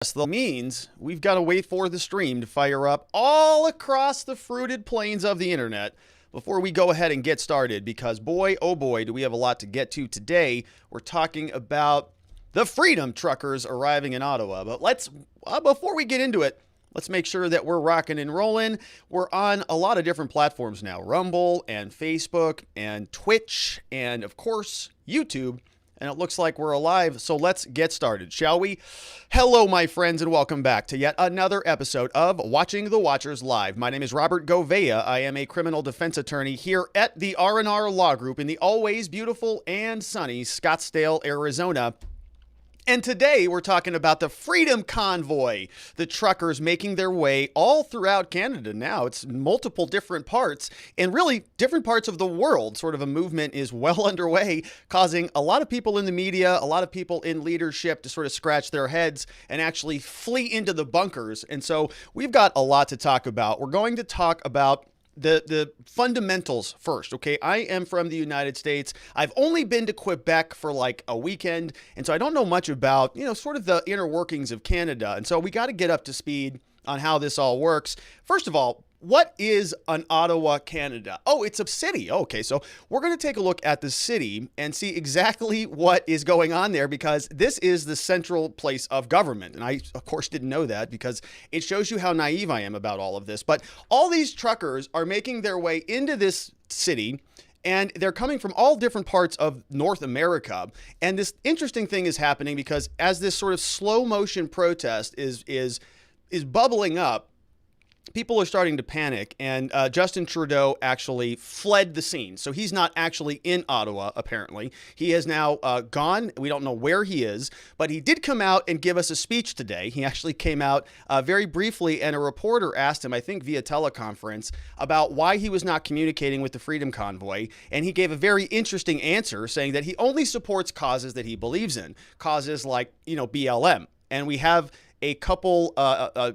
That means we've got to wait for the stream to fire up all across the fruited plains of the internet before we go ahead and get started, because boy, oh boy, do we have a lot to get to today. We're talking about the Freedom Truckers arriving in Ottawa. But before we get into it, let's make sure that we're rocking and rolling. We're on a lot of different platforms now: Rumble and Facebook and Twitch and, of course, YouTube. And it looks like we're alive, so let's get started, shall we? Hello, my friends, and welcome back to yet another episode of Watching the Watchers Live. My name is Robert Gouveia. I am a criminal defense attorney here at the R&R Law Group in the always beautiful and sunny Scottsdale, Arizona. And today we're talking about the Freedom Convoy, the truckers making their way all throughout Canada now. It's multiple different parts and really different parts of the world. Sort of a movement is well underway, causing a lot of people in the media, a lot of people in leadership to sort of scratch their heads and actually flee into the bunkers. And so we've got a lot to talk about. We're going to talk about the fundamentals first, okay? I am from the United States. I've only been to Quebec for like a weekend, and so I don't know much about, sort of the inner workings of Canada. And so we got to get up to speed on how this all works. First of all, what is an Ottawa, Canada? Oh, it's a city. Okay, so we're going to take a look at the city and see exactly what is going on there, because this is the central place of government. And I, of course, didn't know that, because it shows you how naive I am about all of this. But all these truckers are making their way into this city, and they're coming from all different parts of North America. And this interesting thing is happening because as this sort of slow motion protest is bubbling up, people are starting to panic, and Justin Trudeau actually fled the scene. So he's not actually in Ottawa, apparently. He has now gone. We don't know where he is, but he did come out and give us a speech today. He actually came out very briefly, and a reporter asked him, I think via teleconference, about why he was not communicating with the Freedom Convoy. And he gave a very interesting answer, saying that he only supports causes that he believes in, causes like, BLM. And we have a couple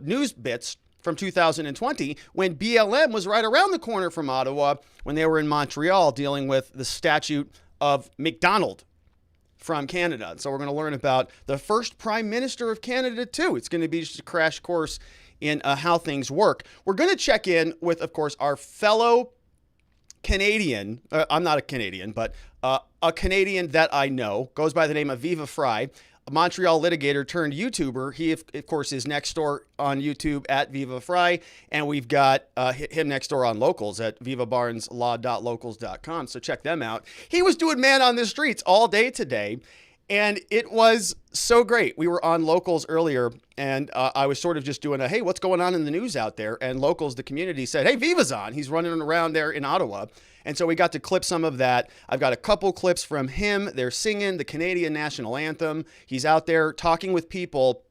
news bits from 2020, when BLM was right around the corner from Ottawa, when they were in Montreal dealing with the statute of McDonald from Canada. And so we're going to learn about the first Prime Minister of Canada, too. It's going to be just a crash course in how things work. We're going to check in with, of course, our fellow Canadian. I'm not a Canadian, but a Canadian that I know, goes by the name of Viva Frei, a Montreal litigator turned YouTuber. He, of course, is next door on YouTube at Viva Frei, and we've got him next door on Locals at vivabarneslaw.locals.com, so check them out. He was doing man on the streets all day today, and it was so great. We were on Locals earlier, and I was sort of just doing hey, what's going on in the news out there? And Locals, the community, said, hey, Viva's on. He's running around there in Ottawa. And so we got to clip some of that. I've got a couple clips from him. They're singing the Canadian national anthem. He's out there talking with people.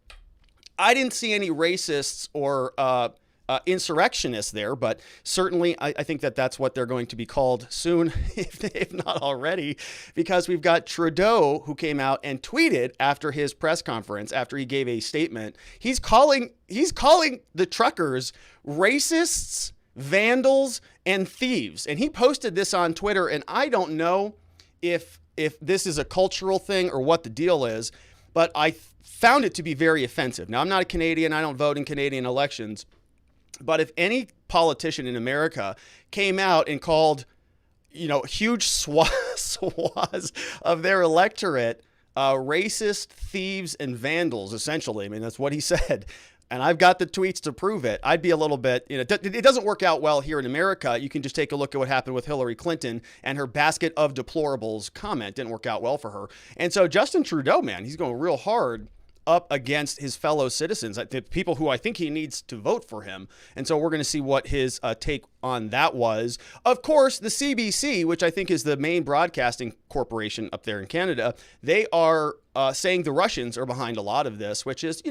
I didn't see any racists or insurrectionists there, but certainly I think that that's what they're going to be called soon, if not already, because we've got Trudeau, who came out and tweeted after his press conference, after he gave a statement. He's calling the truckers racists, vandals, and thieves. And he posted this on Twitter, and I don't know if this is a cultural thing or what the deal is, but I found it to be very offensive. Now, I'm not a Canadian. I don't vote in Canadian elections. But if any politician in America came out and called, huge swaths of their electorate racist, thieves, and vandals, essentially, I mean, that's what he said. And I've got the tweets to prove it. I'd be a little bit, it doesn't work out well here in America. You can just take a look at what happened with Hillary Clinton and her basket of deplorables comment. Didn't work out well for her. And so Justin Trudeau, man, he's going real hard up against his fellow citizens, the people who I think he needs to vote for him. And so we're going to see what his take on that was. Of course, the CBC, which I think is the main broadcasting corporation up there in Canada, they are saying the Russians are behind a lot of this, which is,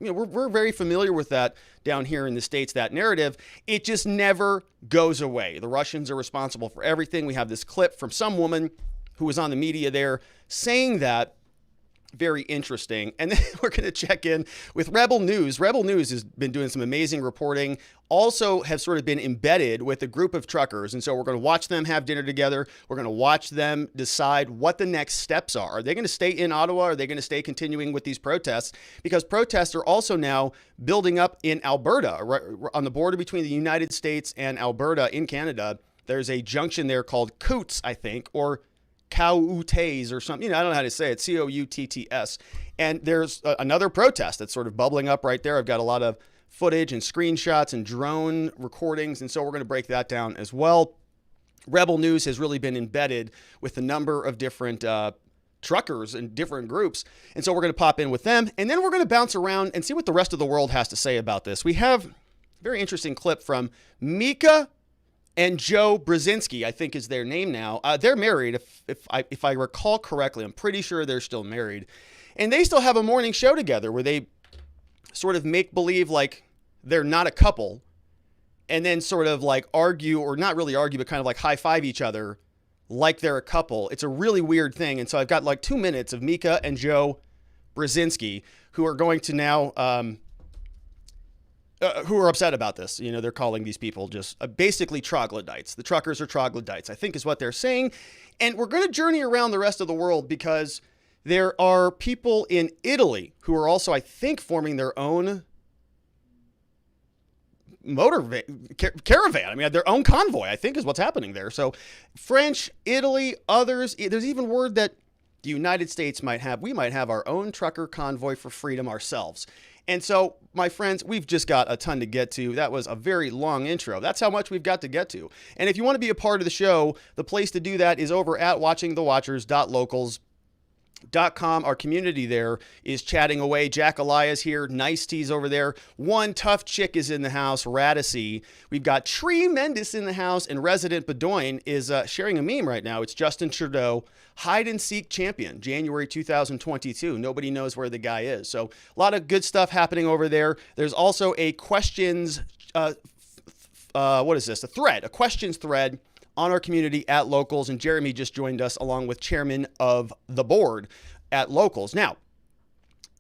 we're very familiar with that down here in the States, that narrative. It just never goes away. The Russians are responsible for everything. We have this clip from some woman who was on the media there saying that. very interesting. And then we're going to check in with Rebel News. Rebel News has been doing some amazing reporting, also have sort of been embedded with a group of truckers. And so we're going to watch them have dinner together. We're going to watch them decide what the next steps are. Are they going to stay in Ottawa? Are they going to stay continuing with these protests? Because protests are also now building up in Alberta, right on the border between the United States and Alberta in Canada. There's a junction there called Coutts, I think, or Coutts or something. I don't know how to say it. Coutts. And there's another protest that's sort of bubbling up right there. I've got a lot of footage and screenshots and drone recordings, and so we're going to break that down as well. Rebel News has really been embedded with a number of different truckers and different groups, and so we're going to pop in with them, and then we're going to bounce around and see what the rest of the world has to say about this. We have a very interesting clip from Mika and Joe Brzezinski, I think is their name now. They're married, if I recall correctly. I'm pretty sure they're still married. And they still have a morning show together where they sort of make believe like they're not a couple, and then sort of like argue, or not really argue, but kind of like high five each other like they're a couple. It's a really weird thing. And so I've got like 2 minutes of Mika and Joe Brzezinski, who are going to now who are upset about this. They're calling these people just basically troglodytes. The truckers are troglodytes, I think is what they're saying. And we're going to journey around the rest of the world because there are people in Italy who are also, I think, forming their own caravan. I mean, their own convoy, I think is what's happening there. So French, Italy, others, there's even word that the United States might have our own trucker convoy for freedom ourselves. And so, my friends, we've just got a ton to get to. That was a very long intro. That's how much we've got to get to. And if you want to be a part of the show, the place to do that is over at watchingthewatchers.locals.com. Our community there is chatting away. Jack Elias here, Nice Teas over there. One Tough Chick is in the house, Radicy. We've got Tremendous in the house, and Resident Bedoin is sharing a meme right now. It's Justin Trudeau, hide and seek champion, January 2022. Nobody knows where the guy is. So a lot of good stuff happening over there. There's also a questions, a questions thread on our community at Locals, and Jeremy just joined us along with chairman of the board at Locals. Now,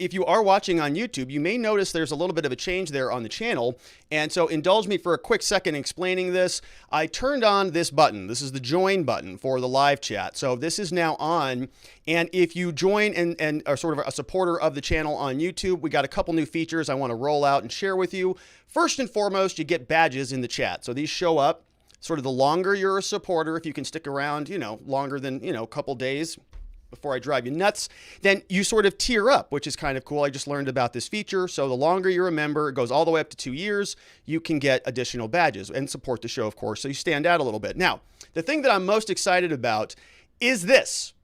if you are watching on YouTube, you may notice there's a little bit of a change there on the channel, and so indulge me for a quick second explaining this. I turned on this button. This is the join button for the live chat. So this is now on, and if you join and are sort of a supporter of the channel on YouTube, we got a couple new features I want to roll out and share with you. First and foremost, you get badges in the chat. So these show up. Sort of the longer you're a supporter, if you can stick around, longer than, a couple days before I drive you nuts, then you sort of tier up, which is kind of cool. I just learned about this feature. So the longer you're a member, it goes all the way up to 2 years, you can get additional badges and support the show, of course, so you stand out a little bit. Now, the thing that I'm most excited about is this.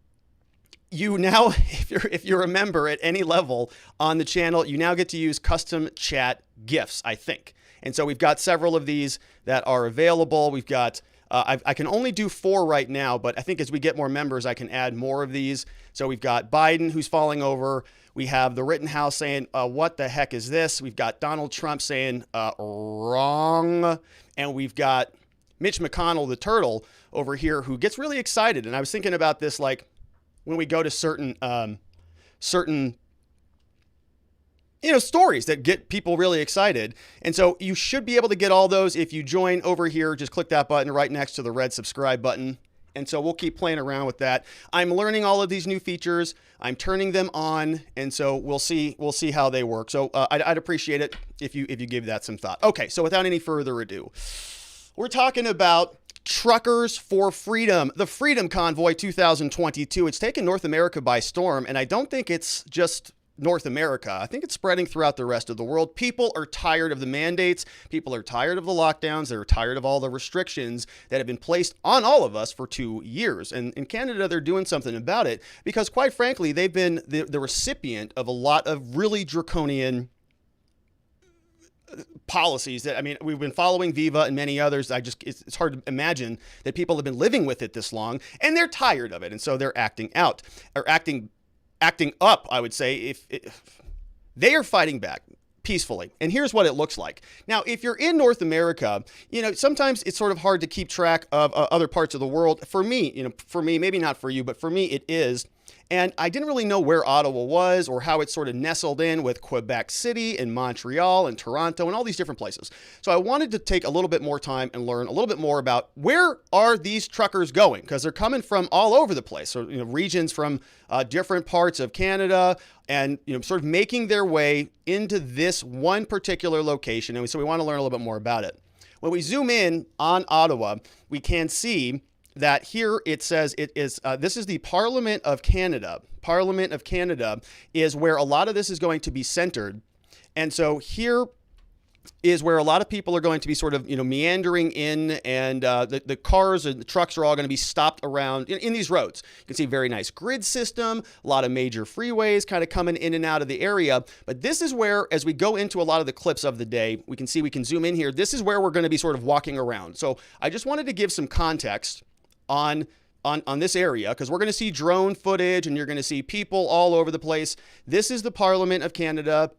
You now, if you're a member at any level on the channel, you now get to use custom chat gifts, I think. And so we've got several of these that are available. We've got, I can only do 4 right now, but I think as we get more members, I can add more of these. So we've got Biden, who's falling over. We have the Rittenhouse saying, what the heck is this? We've got Donald Trump saying, wrong. And we've got Mitch McConnell, the turtle, over here, who gets really excited. And I was thinking about this, like, when we go to certain stories that get people really excited. And so you should be able to get all those if you join over here. Just click that button right next to the red subscribe button. And so we'll keep playing around with that. I'm learning all of these new features. I'm turning them on. And so we'll see how they work. So I'd appreciate it if you give that some thought. Okay, so without any further ado, we're talking about Truckers for Freedom, the Freedom Convoy 2022. It's taken North America by storm, and I don't think it's just North America. I think it's spreading throughout the rest of the world. People are tired of the mandates. People are tired of the lockdowns. They're tired of all the restrictions that have been placed on all of us for 2 years. And in Canada, they're doing something about it because, quite frankly, they've been the recipient of a lot of really draconian policies that, we've been following Viva and many others. It's hard to imagine that people have been living with it this long, and they're tired of it. And so they're acting up, I would say. If they are fighting back peacefully. And here's what it looks like. Now, if you're in North America, sometimes it's sort of hard to keep track of other parts of the world. For me, maybe not for you, but for me, it is. And I didn't really know where Ottawa was or how it sort of nestled in with Quebec City and Montreal and Toronto and all these different places. So I wanted to take a little bit more time and learn a little bit more about where are these truckers going, because they're coming from all over the place. So, regions from different parts of Canada and, sort of making their way into this one particular location. And so we want to learn a little bit more about it. When we zoom in on Ottawa, we can see that here it says it is, this is the Parliament of Canada. Parliament of Canada is where a lot of this is going to be centered. And so here is where a lot of people are going to be sort of, meandering in, and the cars and the trucks are all going to be stopped around in these roads. You can see a very nice grid system, a lot of major freeways kind of coming in and out of the area. But this is where, as we go into a lot of the clips of the day, we can zoom in here. This is where we're going to be sort of walking around. So I just wanted to give some context on this area, because we're going to see drone footage and you're going to see people all over the place. This is the Parliament of Canada,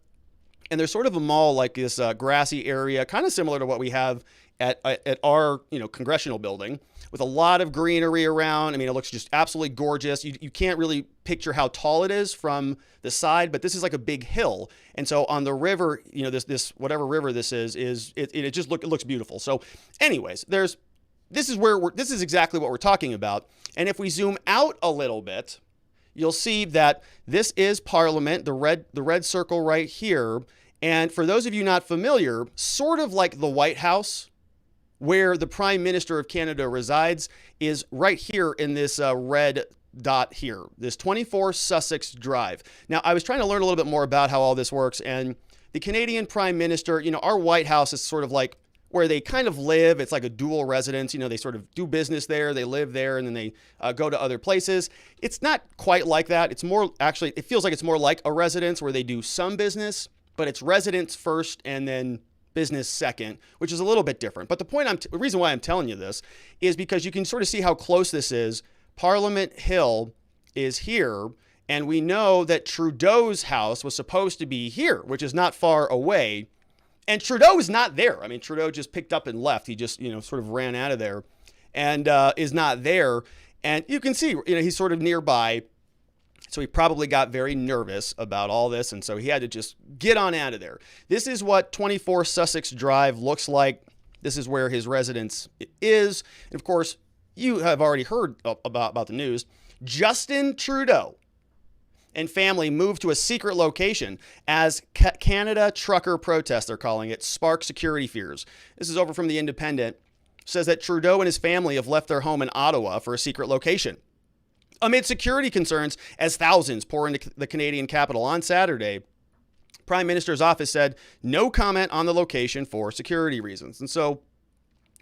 and there's sort of a mall like this grassy area, kind of similar to what we have at our congressional building, with a lot of greenery around. I mean, it looks just absolutely gorgeous. You can't really picture how tall it is from the side, but this is like a big hill. And so on the river, this whatever river this is it just looks beautiful. So anyways, this is exactly what we're talking about. And if we zoom out a little bit, you'll see that this is Parliament, the red circle right here. And for those of you not familiar, sort of like the White House, where the Prime Minister of Canada resides, is right here in this red dot here, this 24 Sussex Drive. Now, I was trying to learn a little bit more about how all this works, and the Canadian Prime Minister, our White House is sort of like where they kind of live. It's like a dual residence. They sort of do business there, they live there, and then they go to other places. It's not quite like that. It's more, actually, it feels like it's more like a residence where they do some business, but it's residence first and then business second, which is a little bit different. But the reason why I'm telling you this is because you can sort of see how close this is. Parliament Hill is here, and we know that Trudeau's house was supposed to be here, which is not far away. And Trudeau is not there. I mean, Trudeau just picked up and left. He just, sort of ran out of there and is not there. And you can see, he's sort of nearby. So he probably got very nervous about all this. And so he had to just get on out of there. This is what 24 Sussex Drive looks like. This is where his residence is. And of course, you have already heard about the news. Justin Trudeau and family moved to a secret location as Canada trucker protest, they're calling it, spark security fears. This is over from The Independent. Says that Trudeau and his family have left their home in Ottawa for a secret location amid security concerns as thousands pour into the Canadian capital on Saturday. Prime Minister's office said no comment on the location for security reasons. And so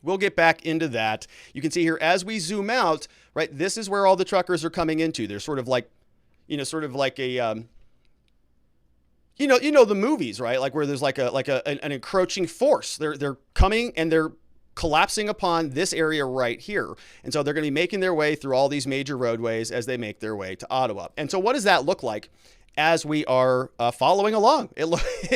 we'll get back into that. You can see here as we zoom out, right, this is where all the truckers are coming into. They're sort of like, sort of like a, the movies, right? Like where there's an encroaching force. They're coming and they're collapsing upon this area right here. And so they're going to be making their way through all these major roadways as they make their way to Ottawa. And so what does that look like as we are following along? It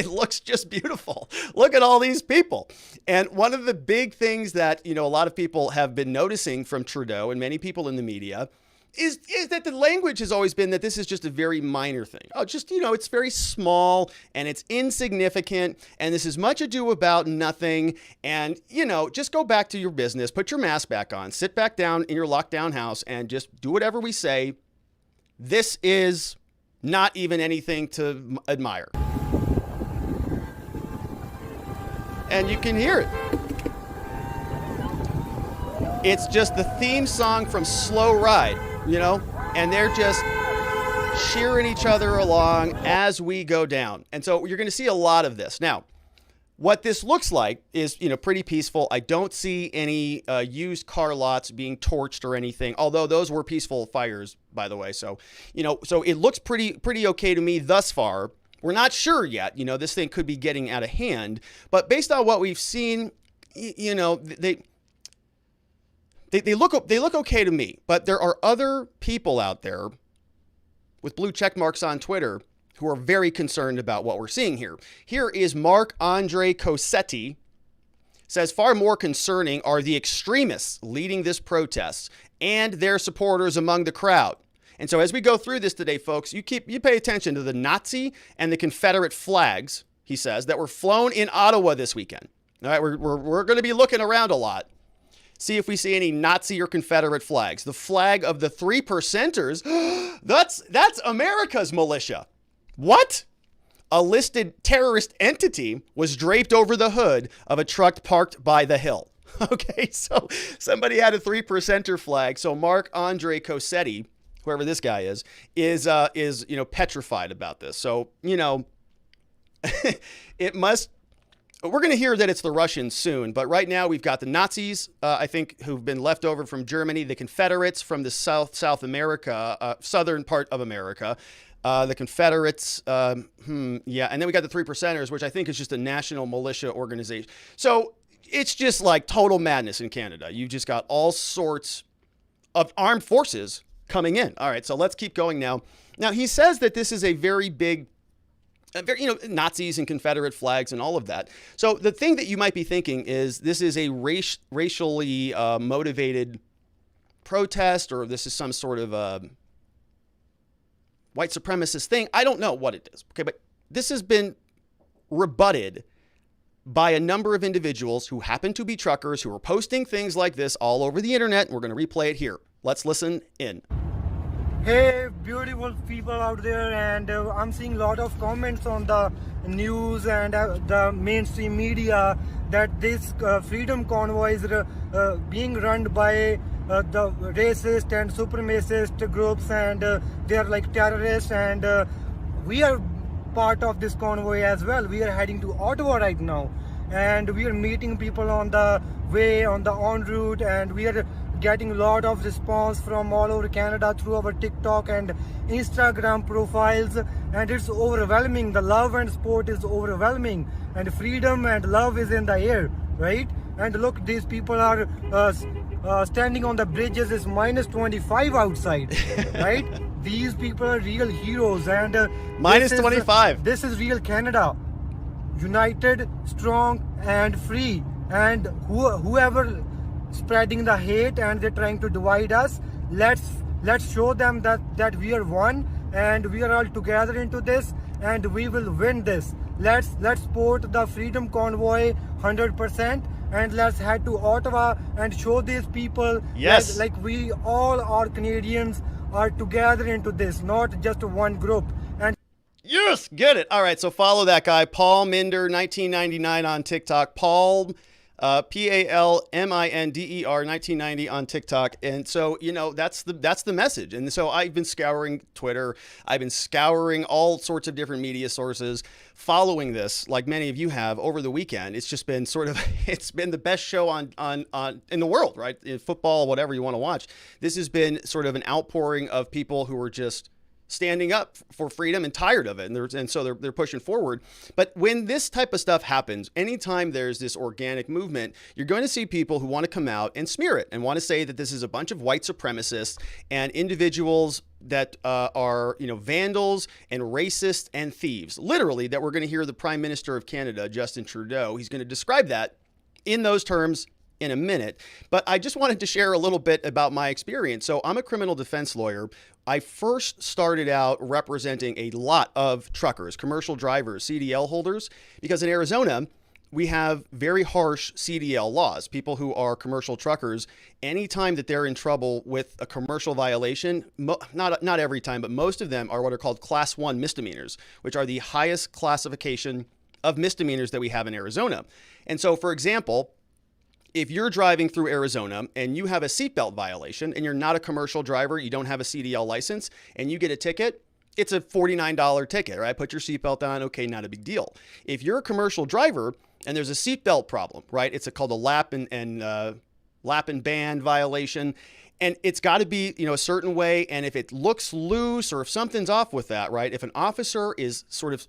looks just beautiful. Look at all these people. And one of the big things that, a lot of people have been noticing from Trudeau and many people in the media is that the language has always been that this is just a very minor thing. Oh, just, it's very small and it's insignificant and this is much ado about nothing. And, just go back to your business, put your mask back on, sit back down in your lockdown house and just do whatever we say. This is not even anything to admire. And you can hear it. It's just the theme song from Slow Ride, and they're just cheering each other along as we go down. And so you're going to see a lot of this. Now, what this looks like is, pretty peaceful. I don't see any used car lots being torched or anything, although those were peaceful fires, by the way. So, so it looks pretty okay to me thus far. We're not sure yet. This thing could be getting out of hand, but based on what we've seen, They look okay to me, but there are other people out there with blue check marks on Twitter who are very concerned about what we're seeing here. Here is Marc-Andre Cossetti, says far more concerning are the extremists leading this protest and their supporters among the crowd. And so as we go through this today, folks, you pay attention to the Nazi and the Confederate flags, he says, that were flown in Ottawa this weekend. All right, we're going to be looking around a lot. See if we see any Nazi or Confederate flags. The flag of the 3%ers, that's America's militia. What? A listed terrorist entity was draped over the hood of a truck parked by the Hill. Okay, so somebody had a 3%er flag. So Marc-Andre Cossetti, whoever this guy is petrified about this. So, it must. We're going to hear that it's the Russians soon, but right now we've got the Nazis, I think, who've been left over from Germany, the Confederates from the South America, southern part of America, the Confederates, and then we got the 3%ers, which I think is just a national militia organization. So it's just like total madness in Canada. You've just got all sorts of armed forces coming in. All right, so let's keep going now. Now, he says that this is a very big, Nazis and Confederate flags and all of that. So the thing that you might be thinking is this is a racially motivated protest, or this is some sort of white supremacist thing. I don't know what it is. Okay, but this has been rebutted by a number of individuals who happen to be truckers who are posting things like this all over the internet. We're going to replay it here. Let's listen in. Hey, beautiful people out there, and I'm seeing a lot of comments on the news and the mainstream media that this Freedom Convoy is being run by the racist and supremacist groups, and they're like terrorists, and we are part of this convoy as well. We are heading to Ottawa right now, and we are meeting people on the way, on the en route, and we are getting a lot of response from all over Canada through our TikTok and Instagram profiles, and it's overwhelming. The love and support is overwhelming, and freedom and love is in the air, right? And look, these people are standing on the bridges. It's minus 25 outside, right? These people are real heroes, and minus 25. This is real Canada, united, strong, and free. And whoever spreading the hate and they're trying to divide us, let's show them that we are one, and we are all together into this, and we will win this. Let's support the Freedom Convoy 100%, and let's head to Ottawa and show these people, yes, like we all are Canadians are together into this, not just one group. And yes, get it. All right, so follow that guy, Paul Minder 1999 on TikTok. Paul PALMINDER 1990 on TikTok. And so, that's the message. And so I've been scouring Twitter. I've been scouring all sorts of different media sources, following this like many of you have over the weekend. It's just been it's been the best show on in the world, right? In football, whatever you want to watch. This has been sort of an outpouring of people who are just standing up for freedom and tired of it. And so they're pushing forward. But when this type of stuff happens, anytime there's this organic movement, you're going to see people who want to come out and smear it and want to say that this is a bunch of white supremacists and individuals that are, vandals and racists and thieves. Literally, that we're going to hear the Prime Minister of Canada, Justin Trudeau, he's going to describe that in those terms in a minute. But I just wanted to share a little bit about my experience. So I'm a criminal defense lawyer. I first started out representing a lot of truckers, commercial drivers, CDL holders, because in Arizona, we have very harsh CDL laws. People who are commercial truckers, anytime that they're in trouble with a commercial violation, not every time, but most of them are what are called Class 1 misdemeanors, which are the highest classification of misdemeanors that we have in Arizona. And so, for example, if you're driving through Arizona and you have a seatbelt violation and you're not a commercial driver, you don't have a CDL license, and you get a ticket, it's a $49 ticket, right? Put your seatbelt on, okay, not a big deal. If you're a commercial driver and there's a seatbelt problem, right? It's called a lap and band violation, and it's got to be, a certain way. And if it looks loose or if something's off with that, right? If an officer is sort of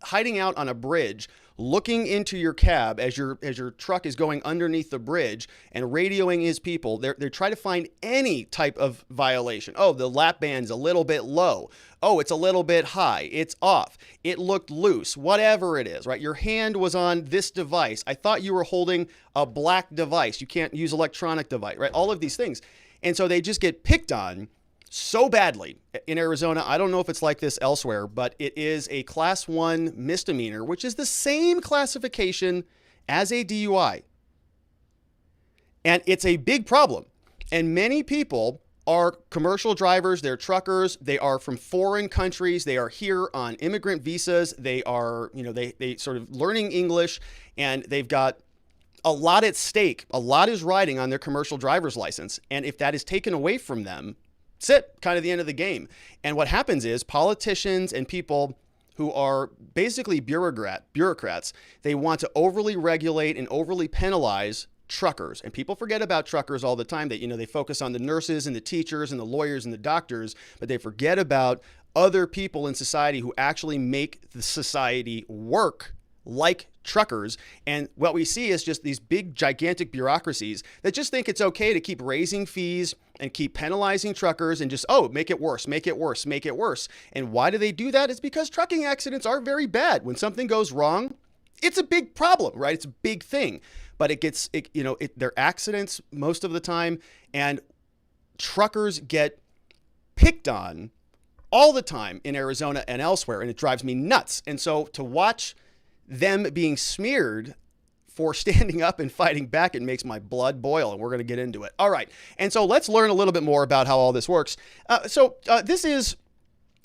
hiding out on a bridge, looking into your cab as your truck is going underneath the bridge and radioing his people, they're trying to find any type of violation. Oh, the lap band's a little bit low. Oh, it's a little bit high. It's off. It looked loose. Whatever it is, right? Your hand was on this device. I thought you were holding a black device. You can't use electronic device, right? All of these things. And so they just get picked on so badly in Arizona. I don't know if it's like this elsewhere, but it is a class 1 misdemeanor, which is the same classification as a DUI. And it's a big problem. And many people are commercial drivers, they're truckers, they are from foreign countries, they are here on immigrant visas, they are, they sort of learning English, and they've got a lot at stake. A lot is riding on their commercial driver's license. And if that is taken away from them, that's it, kind of the end of the game. And what happens is politicians and people who are basically bureaucrats, they want to overly regulate and overly penalize truckers. And people forget about truckers all the time. That, they focus on the nurses and the teachers and the lawyers and the doctors, but they forget about other people in society who actually make the society work, like truckers. And what we see is just these big, gigantic bureaucracies that just think it's okay to keep raising fees and keep penalizing truckers and just, make it worse, make it worse, make it worse. And why do they do that? It's because trucking accidents are very bad. When something goes wrong, it's a big problem, right? It's a big thing. But they're accidents most of the time, and truckers get picked on all the time in Arizona and elsewhere, and it drives me nuts. And so to watch them being smeared for standing up and fighting back, it makes my blood boil, and we're going to get into it. All right, and so let's learn a little bit more about how all this works. This is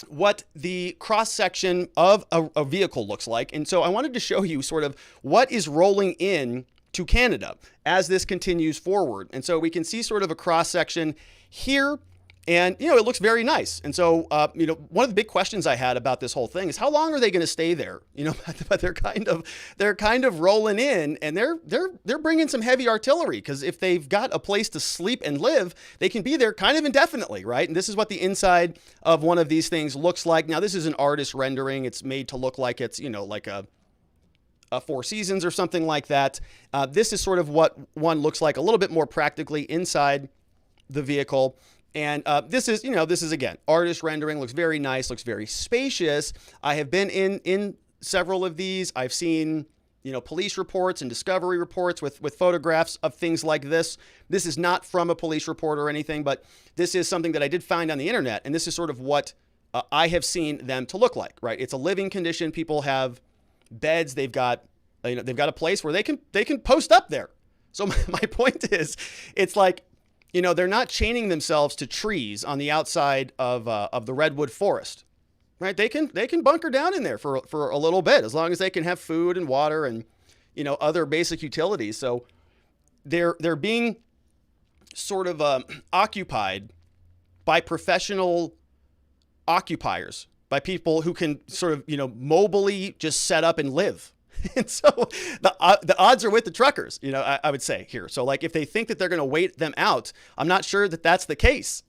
what the cross-section of a vehicle looks like, and so I wanted to show you sort of what is rolling in to Canada as this continues forward. And so we can see sort of a cross-section here, and, it looks very nice. And so, one of the big questions I had about this whole thing is how long are they going to stay there? But they're kind of rolling in, and they're bringing some heavy artillery, because if they've got a place to sleep and live, they can be there kind of indefinitely, right? And this is what the inside of one of these things looks like. Now, this is an artist rendering. It's made to look like it's, like a Four Seasons or something like that. This is sort of what one looks like a little bit more practically inside the vehicle. And this is again, artist rendering, looks very nice, looks very spacious. I have been in several of these. I've seen, police reports and discovery reports with photographs of things like this. This is not from a police report or anything, but this is something that I did find on the internet. And this is sort of what I have seen them to look like, right? It's a living condition. People have beds. They've got a place where they can post up there. So my point is, it's like, they're not chaining themselves to trees on the outside of the redwood forest, right? They can bunker down in there for a little bit, as long as they can have food and water and, other basic utilities. So they're being sort of occupied by professional occupiers, by people who can sort of, mobily just set up and live. And so the odds are with the truckers, I would say here. So like if they think that they're going to wait them out, I'm not sure that that's the case.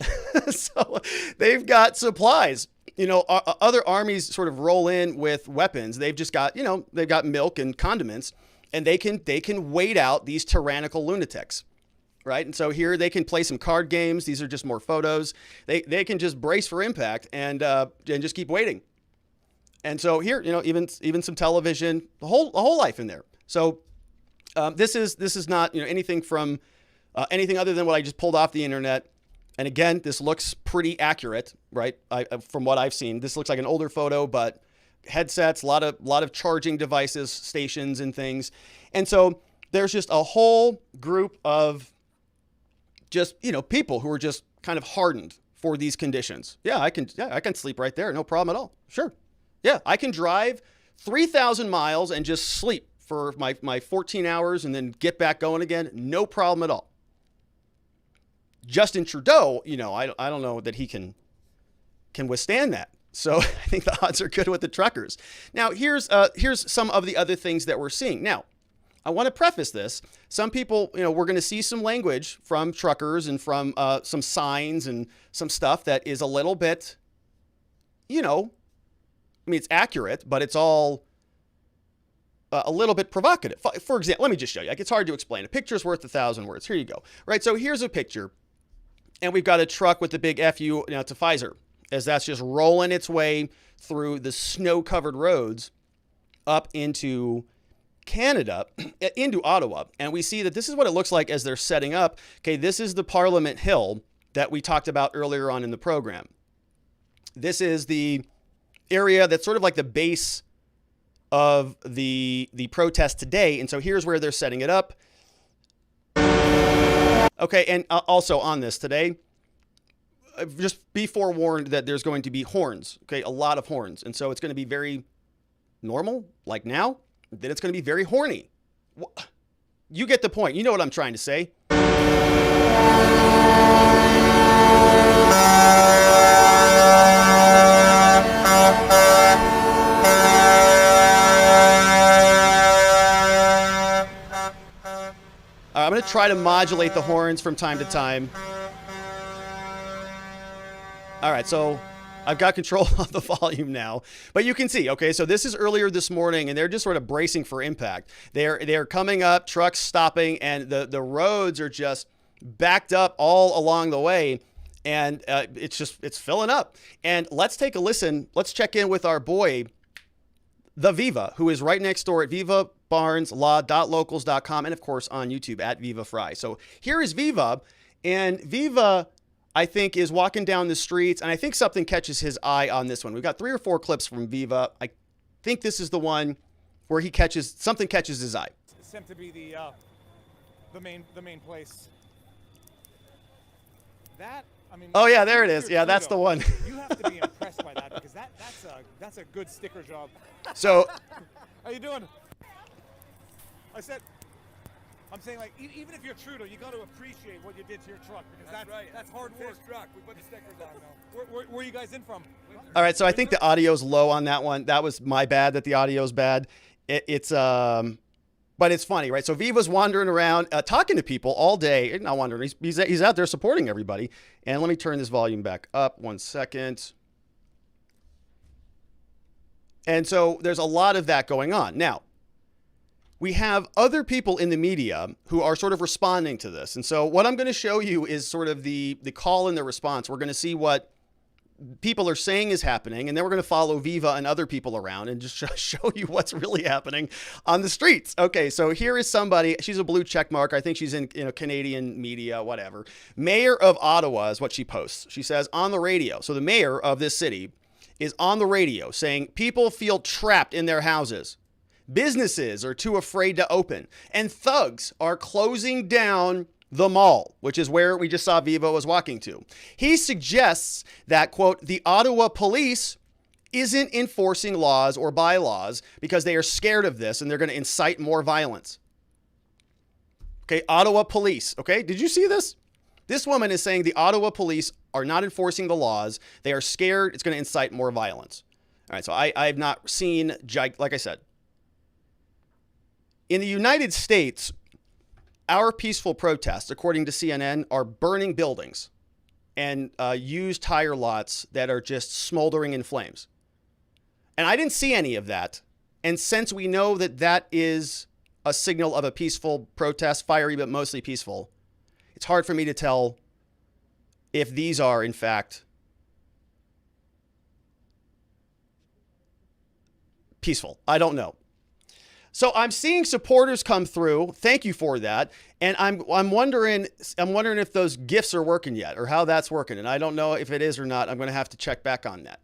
So they've got supplies. Other armies sort of roll in with weapons. They've just got, they've got milk and condiments, and they can wait out these tyrannical lunatics. Right. And so here they can play some card games. These are just more photos. They can just brace for impact and just keep waiting. And so here, even some television, the whole life in there. So this is not anything from anything other than what I just pulled off the internet. And again, this looks pretty accurate, right? From what I've seen, this looks like an older photo, but headsets, a lot of charging devices, stations, and things. And so there's just a whole group of just people who are just kind of hardened for these conditions. I can sleep right there, no problem at all. Sure. Yeah, I can drive 3,000 miles and just sleep for my 14 hours and then get back going again. No problem at all. Justin Trudeau, I don't know that he can withstand that. So I think the odds are good with the truckers. Now, here's some of the other things that we're seeing. Now, I want to preface this. Some people, we're going to see some language from truckers and from some signs and some stuff that is a little bit, it's accurate, but it's all a little bit provocative. For example, let me just show you. It's hard to explain. A picture's worth 1,000 words. Here you go. Right. So here's a picture, and we've got a truck with the big FU to Pfizer, as that's just rolling its way through the snow-covered roads up into Canada, into Ottawa. And we see that this is what it looks like as they're setting up. Okay, this is the Parliament Hill that we talked about earlier on in the program. This is the area that's sort of like the base of the protest today. And so here's where they're setting it up. Okay, and also on this today, just be forewarned that there's going to be horns, okay, a lot of horns. And so it's going to be very normal, like now, then it's going to be very horny. You get the point. You know what I'm trying to say. I'm going to try to modulate the horns from time to time. All right, so I've got control of the volume now, but you can see, okay, so this is earlier this morning and they're just sort of bracing for impact. They're coming up, trucks stopping, and the roads are just backed up all along the way, and it's filling up. And let's take a listen. Let's check in with our boy, the Viva, who is right next door at vivabarneslaw.locals.com, and of course on YouTube at Viva Frei. So here is Viva, and Viva, I think, is walking down the streets, and I think something catches his eye on this one. We've got 3 or 4 clips from Viva. I think this is the one where something catches his eye. It seemed to be the main place. That, I mean. Oh yeah, there it is. Yeah, that's the one. You have to be impressed by that, because that's a good sticker job. So, how you doing? I'm saying, like, even if you're Trudeau, you got to appreciate what you did to your truck, because that's right. That's hard work. Truck. We put the stickers on now. Where are you guys in from? All right, so I think the audio's low on that one. That was my bad that the audio's bad. But it's funny, right? So Viva's wandering around, talking to people all day. Not wandering. He's out there supporting everybody. And let me turn this volume back up 1 second. And so there's a lot of that going on. Now, we have other people in the media who are sort of responding to this. And so what I'm going to show you is sort of the call and the response. We're going to see what people are saying is happening, and then we're going to follow Viva and other people around and just show you what's really happening on the streets. Okay, so here is somebody. She's a blue check mark. I think she's in Canadian media, whatever. Mayor of Ottawa is what she posts. She says on the radio. So the mayor of this city is on the radio saying people feel trapped in their houses. Businesses are too afraid to open, and thugs are closing down the mall, which is where we just saw Viva was walking to. He suggests that, quote, the Ottawa police isn't enforcing laws or bylaws because they are scared of this and they're going to incite more violence. Okay, Ottawa police. Okay, did you see this? This woman is saying the Ottawa police are not enforcing the laws. They are scared it's going to incite more violence. All right, so I have not seen, like I said, in the United States, our peaceful protests, according to CNN, are burning buildings and used tire lots that are just smoldering in flames. And I didn't see any of that. And since we know that that is a signal of a peaceful protest, fiery but mostly peaceful, it's hard for me to tell if these are, in fact, peaceful. I don't know. So I'm seeing supporters come through. Thank you for that. And I'm wondering if those gifts are working yet or how that's working. And I don't know if it is or not. I'm going to have to check back on that.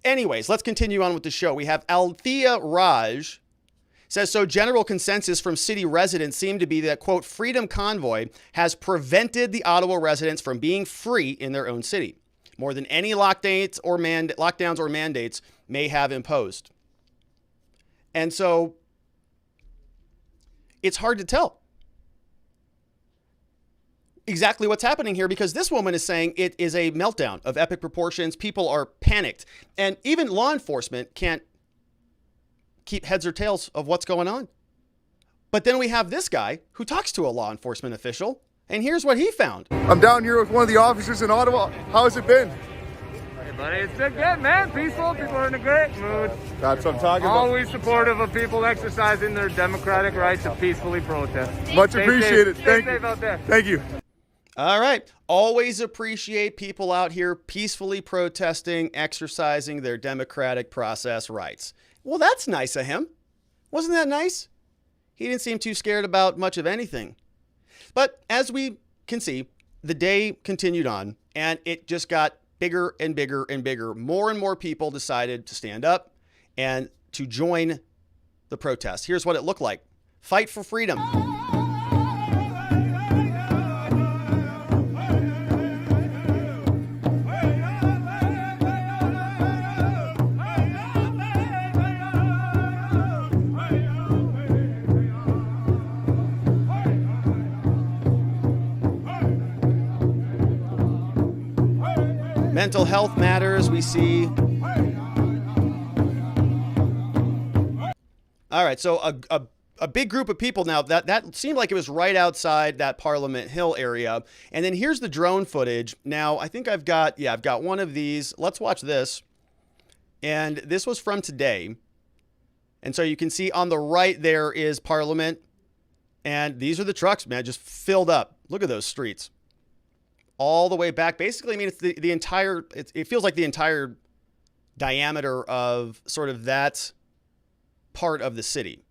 Anyways, let's continue on with the show. We have Althea Raj says, so general consensus from city residents seem to be that, quote, Freedom Convoy has prevented the Ottawa residents from being free in their own city, more than any lockdowns or mandates may have imposed. And so it's hard to tell exactly what's happening here, because this woman is saying it is a meltdown of epic proportions. People are panicked, and even law enforcement can't keep heads or tails of what's going on. But then we have this guy who talks to a law enforcement official, and here's what he found. I'm down here with one of the officers in Ottawa. How has it been? Hey buddy, it's been good, man. Peaceful. People are in a great mood. That's what I'm talking about. Always supportive of people exercising their democratic right to peacefully protest. Much appreciated. Stay safe out there. Thank you. All right. Always appreciate people out here peacefully protesting, exercising their democratic process rights. Well, that's nice of him. Wasn't that nice? He didn't seem too scared about much of anything. But as we can see, the day continued on, And it just got bigger and bigger and bigger. More and more people decided to stand up and to join the protest. Here's what it looked like. Fight for freedom. Mental health matters, we see. All right, so a big group of people now. That seemed like it was right outside that Parliament Hill area. And then here's the drone footage. Now, I think I've got one of these. Let's watch this. And this was from today. And so you can see on the right there is Parliament. And these are the trucks, man, just filled up. Look at those streets. All the way back. Basically, I mean, it's the entire, it feels like the entire diameter of sort of that part of the city,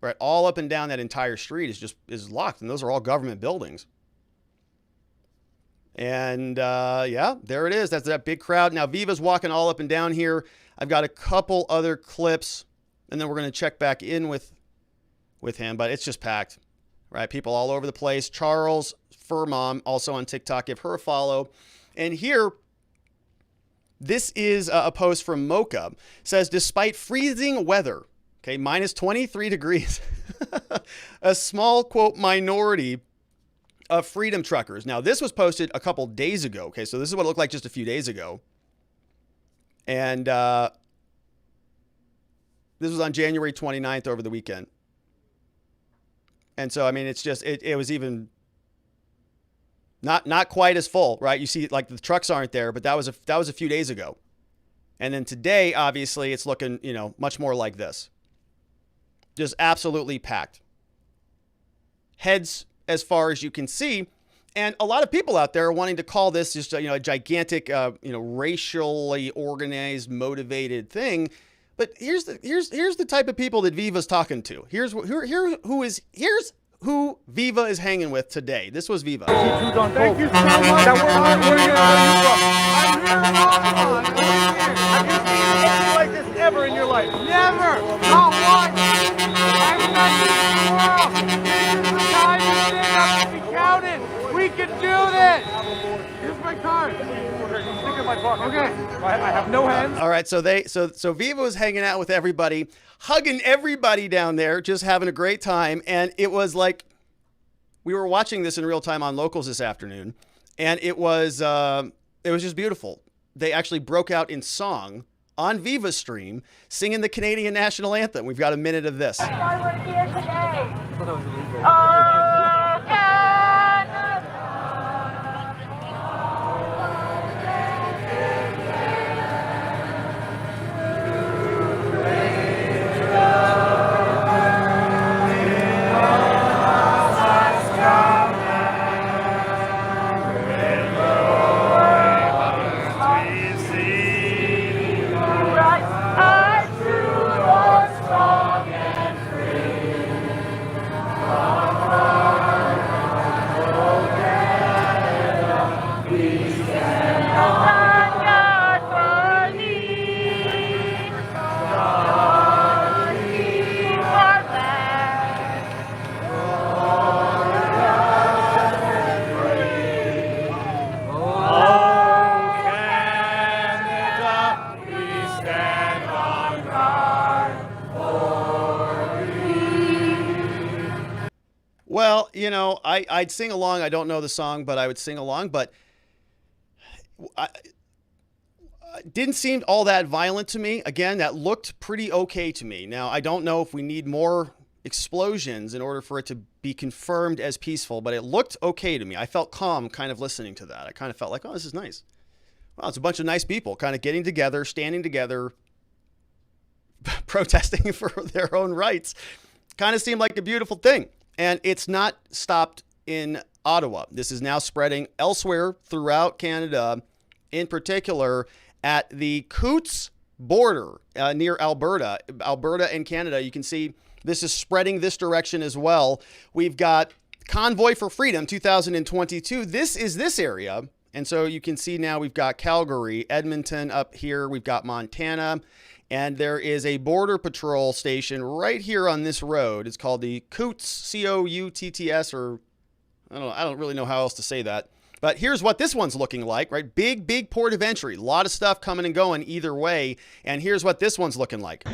right? All up and down that entire street is locked. And those are all government buildings. And yeah, there it is. That's that big crowd. Now, Viva's walking all up and down here. I've got a couple other clips, and then we're going to check back in with him, but it's just packed, right? People all over the place. Charles Furmom, also on TikTok, give her a follow. And here, this is a post from Mocha. It says, despite freezing weather, okay, minus 23 degrees, a small, quote, minority of freedom truckers. Now, this was posted a couple days ago. Okay, so this is what it looked like just a few days ago. And this was on January 29th over the weekend. And so, I mean, it's just, it was even not quite as full, right? You see, like, the trucks aren't there, but that was a few days ago. And then today, obviously, it's looking, much more like this. Just absolutely packed. Heads as far as you can see. And a lot of people out there are wanting to call this just, a gigantic, racially organized, motivated thing. But here's the type of people that Viva's talking to. Here's who Viva is hanging with today. This was Viva. Thank you so much. That where are you from? I'm here in Ottawa. Have you seen anything like this ever in your life? Never. Not once. I'm not in the world. This is the time to stand up and be counted. We can do this. Here's my card. Stick in my pocket. Okay. I have no hands. All right. So Viva was hanging out with everybody, hugging everybody down there, just having a great time. And it was like, we were watching this in real time on Locals this afternoon, and it was just beautiful. They actually broke out in song on Viva's stream, singing the Canadian national anthem. We've got a minute of this. Why we're here today. Well, I'd sing along. I don't know the song, but I would sing along. But it didn't seem all that violent to me. Again, that looked pretty okay to me. Now, I don't know if we need more explosions in order for it to be confirmed as peaceful, but it looked okay to me. I felt calm kind of listening to that. I kind of felt like, oh, this is nice. Well, it's a bunch of nice people kind of getting together, standing together, protesting for their own rights. Kind of seemed like a beautiful thing. And it's not stopped in Ottawa. This is now spreading elsewhere throughout Canada, in particular at the Coutts border near Alberta and Canada. You can see this is spreading this direction as well. We've got Convoy for Freedom 2022. This is this area. And so you can see now we've got Calgary, Edmonton up here. We've got Montana. And there is a border patrol station right here on this road. It's called the Coutts, C-O-U-T-T-S, or I don't really know how else to say that. But here's what this one's looking like, right? Big port of entry. A lot of stuff coming and going either way. And here's what this one's looking like.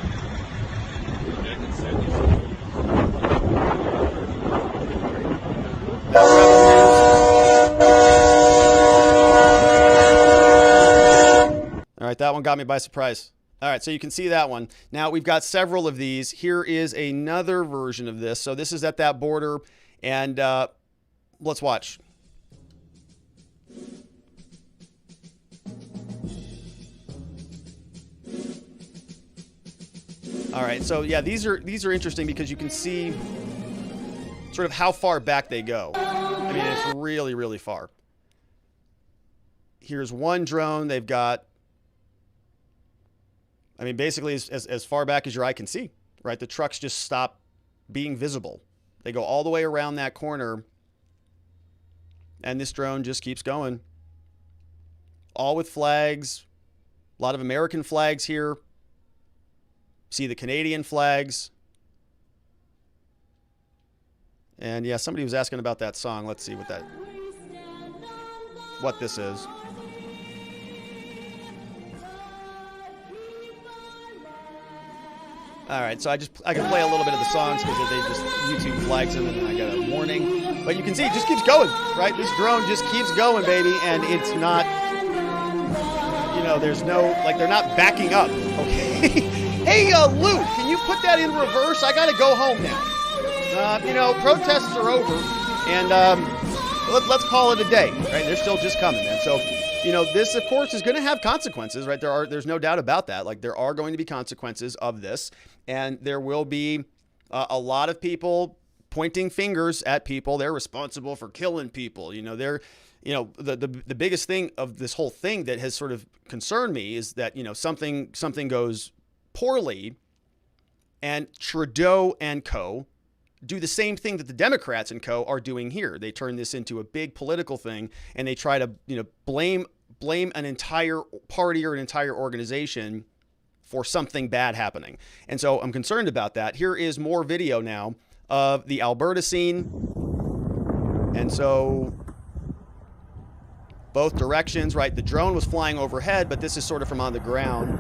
All right, that one got me by surprise. All right, so you can see that one. Now, we've got several of these. Here is another version of this. So this is at that border, and let's watch. All right, so yeah, these are interesting because you can see sort of how far back they go. I mean, it's really far. Here's one drone. They've got, I mean, basically as far back as your eye can see, right? The trucks just stop being visible. They go all the way around that corner, and this drone just keeps going. All with flags, a lot of American flags here. See the Canadian flags. And yeah, somebody was asking about that song. Let's see what this is. All right, so I can play a little bit of the songs because they just YouTube flags them, and then I got a warning. But you can see it just keeps going, right? This drone just keeps going, baby, and it's not, there's no, they're not backing up, okay? Hey, Luke, can you put that in reverse? I got to go home now. Protests are over, and let's call it a day, right? They're still just coming, man. So, this, of course, is going to have consequences, right? There's no doubt about that. There are going to be consequences of this, and there will be a lot of people pointing fingers at people. They're responsible for killing people. The biggest thing of this whole thing that has sort of concerned me is that, something goes poorly, and Trudeau and co. do the same thing that the Democrats and co. are doing here. They turn this into a big political thing, and they try to, blame an entire party or an entire organization for something bad happening. And so I'm concerned about that. Here is more video now of the Alberta scene. And so both directions, right? The drone was flying overhead, but this is sort of from on the ground.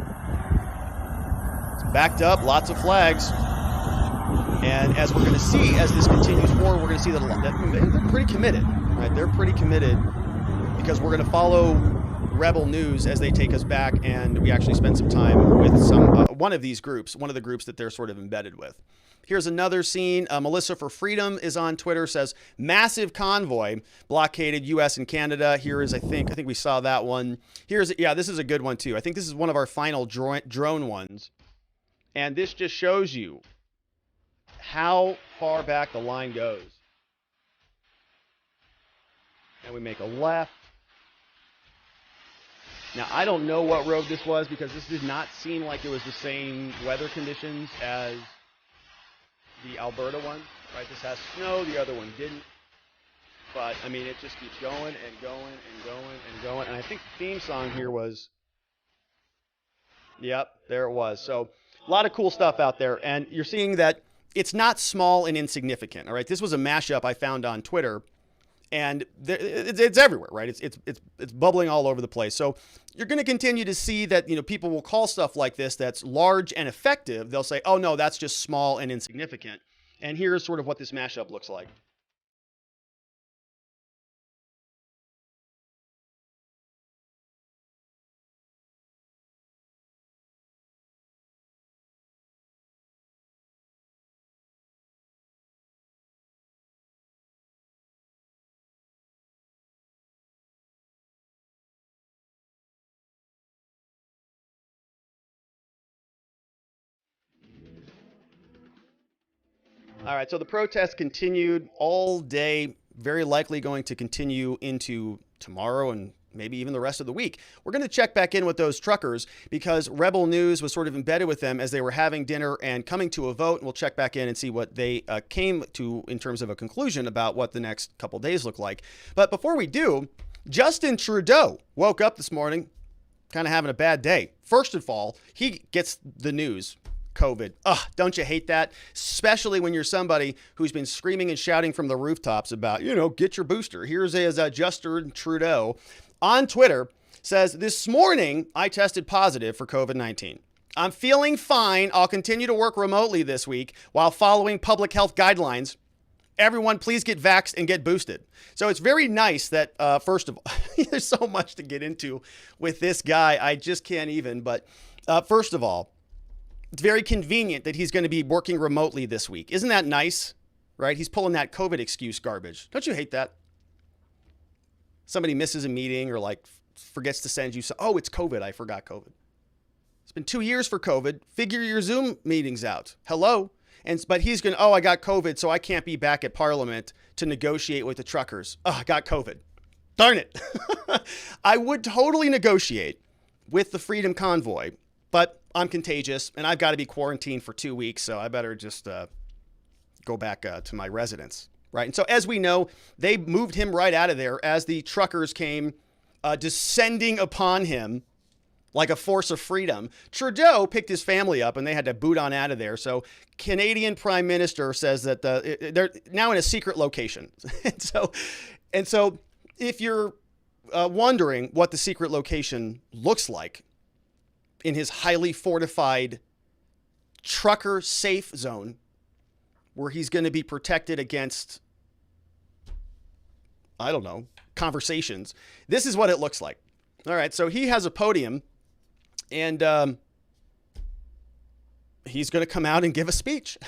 It's backed up, lots of flags. And as we're going to see, as this continues forward, we're going to see that they're pretty committed, right? They're pretty committed because we're going to follow Rebel News as they take us back, and we actually spend some time with one of these groups, one of the groups that they're sort of embedded with. Here's another scene. Melissa for Freedom is on Twitter, says, massive convoy blockaded U.S. and Canada. Here is, I think we saw that one. This is a good one too. I think this is one of our final drone ones. And this just shows you how far back the line goes. And we make a left. Now, I don't know what road this was because this did not seem like it was the same weather conditions as the Alberta one, right? This has snow, the other one didn't. But, I mean, it just keeps going and going and going and going. And I think the theme song here was, yep, there it was. So, a lot of cool stuff out there. And you're seeing that it's not small and insignificant, all right? This was a mashup I found on Twitter. And it's everywhere, right? It's bubbling all over the place. So you're going to continue to see that, people will call stuff like this that's large and effective. They'll say, oh, no, that's just small and insignificant. And here's sort of what this mashup looks like. All right, so the protests continued all day, very likely going to continue into tomorrow and maybe even the rest of the week. We're going to check back in with those truckers because Rebel News was sort of embedded with them as they were having dinner and coming to a vote. And we'll check back in and see what they came to in terms of a conclusion about what the next couple days look like. But before we do, Justin Trudeau woke up this morning kind of having a bad day. First of all, he gets the news. COVID. Ugh, don't you hate that? Especially when you're somebody who's been screaming and shouting from the rooftops about, get your booster. Here's Justin Trudeau on Twitter says, this morning I tested positive for COVID-19. I'm feeling fine. I'll continue to work remotely this week while following public health guidelines. Everyone, please get vaxxed and get boosted. So it's very nice that, first of all, there's so much to get into with this guy. I just can't even. But first of all, it's very convenient that he's going to be working remotely this week. Isn't that nice? Right? He's pulling that COVID excuse garbage. Don't you hate that? Somebody misses a meeting or forgets to send you. Oh, it's COVID. I forgot COVID. It's been 2 years for COVID. Figure your Zoom meetings out. Hello. But he's going, I got COVID, so I can't be back at Parliament to negotiate with the truckers. I got COVID. Darn it. I would totally negotiate with the Freedom Convoy, but I'm contagious and I've got to be quarantined for 2 weeks. So I better just go back to my residence. Right. And so as we know, they moved him right out of there as the truckers came descending upon him like a force of freedom. Trudeau picked his family up and they had to boot on out of there. So Canadian Prime Minister says that they're now in a secret location. and so if you're wondering what the secret location looks like in his highly fortified trucker safe zone where he's going to be protected against, I don't know, conversations, this is what it looks like. All right. So he has a podium. And he's going to come out and give a speech.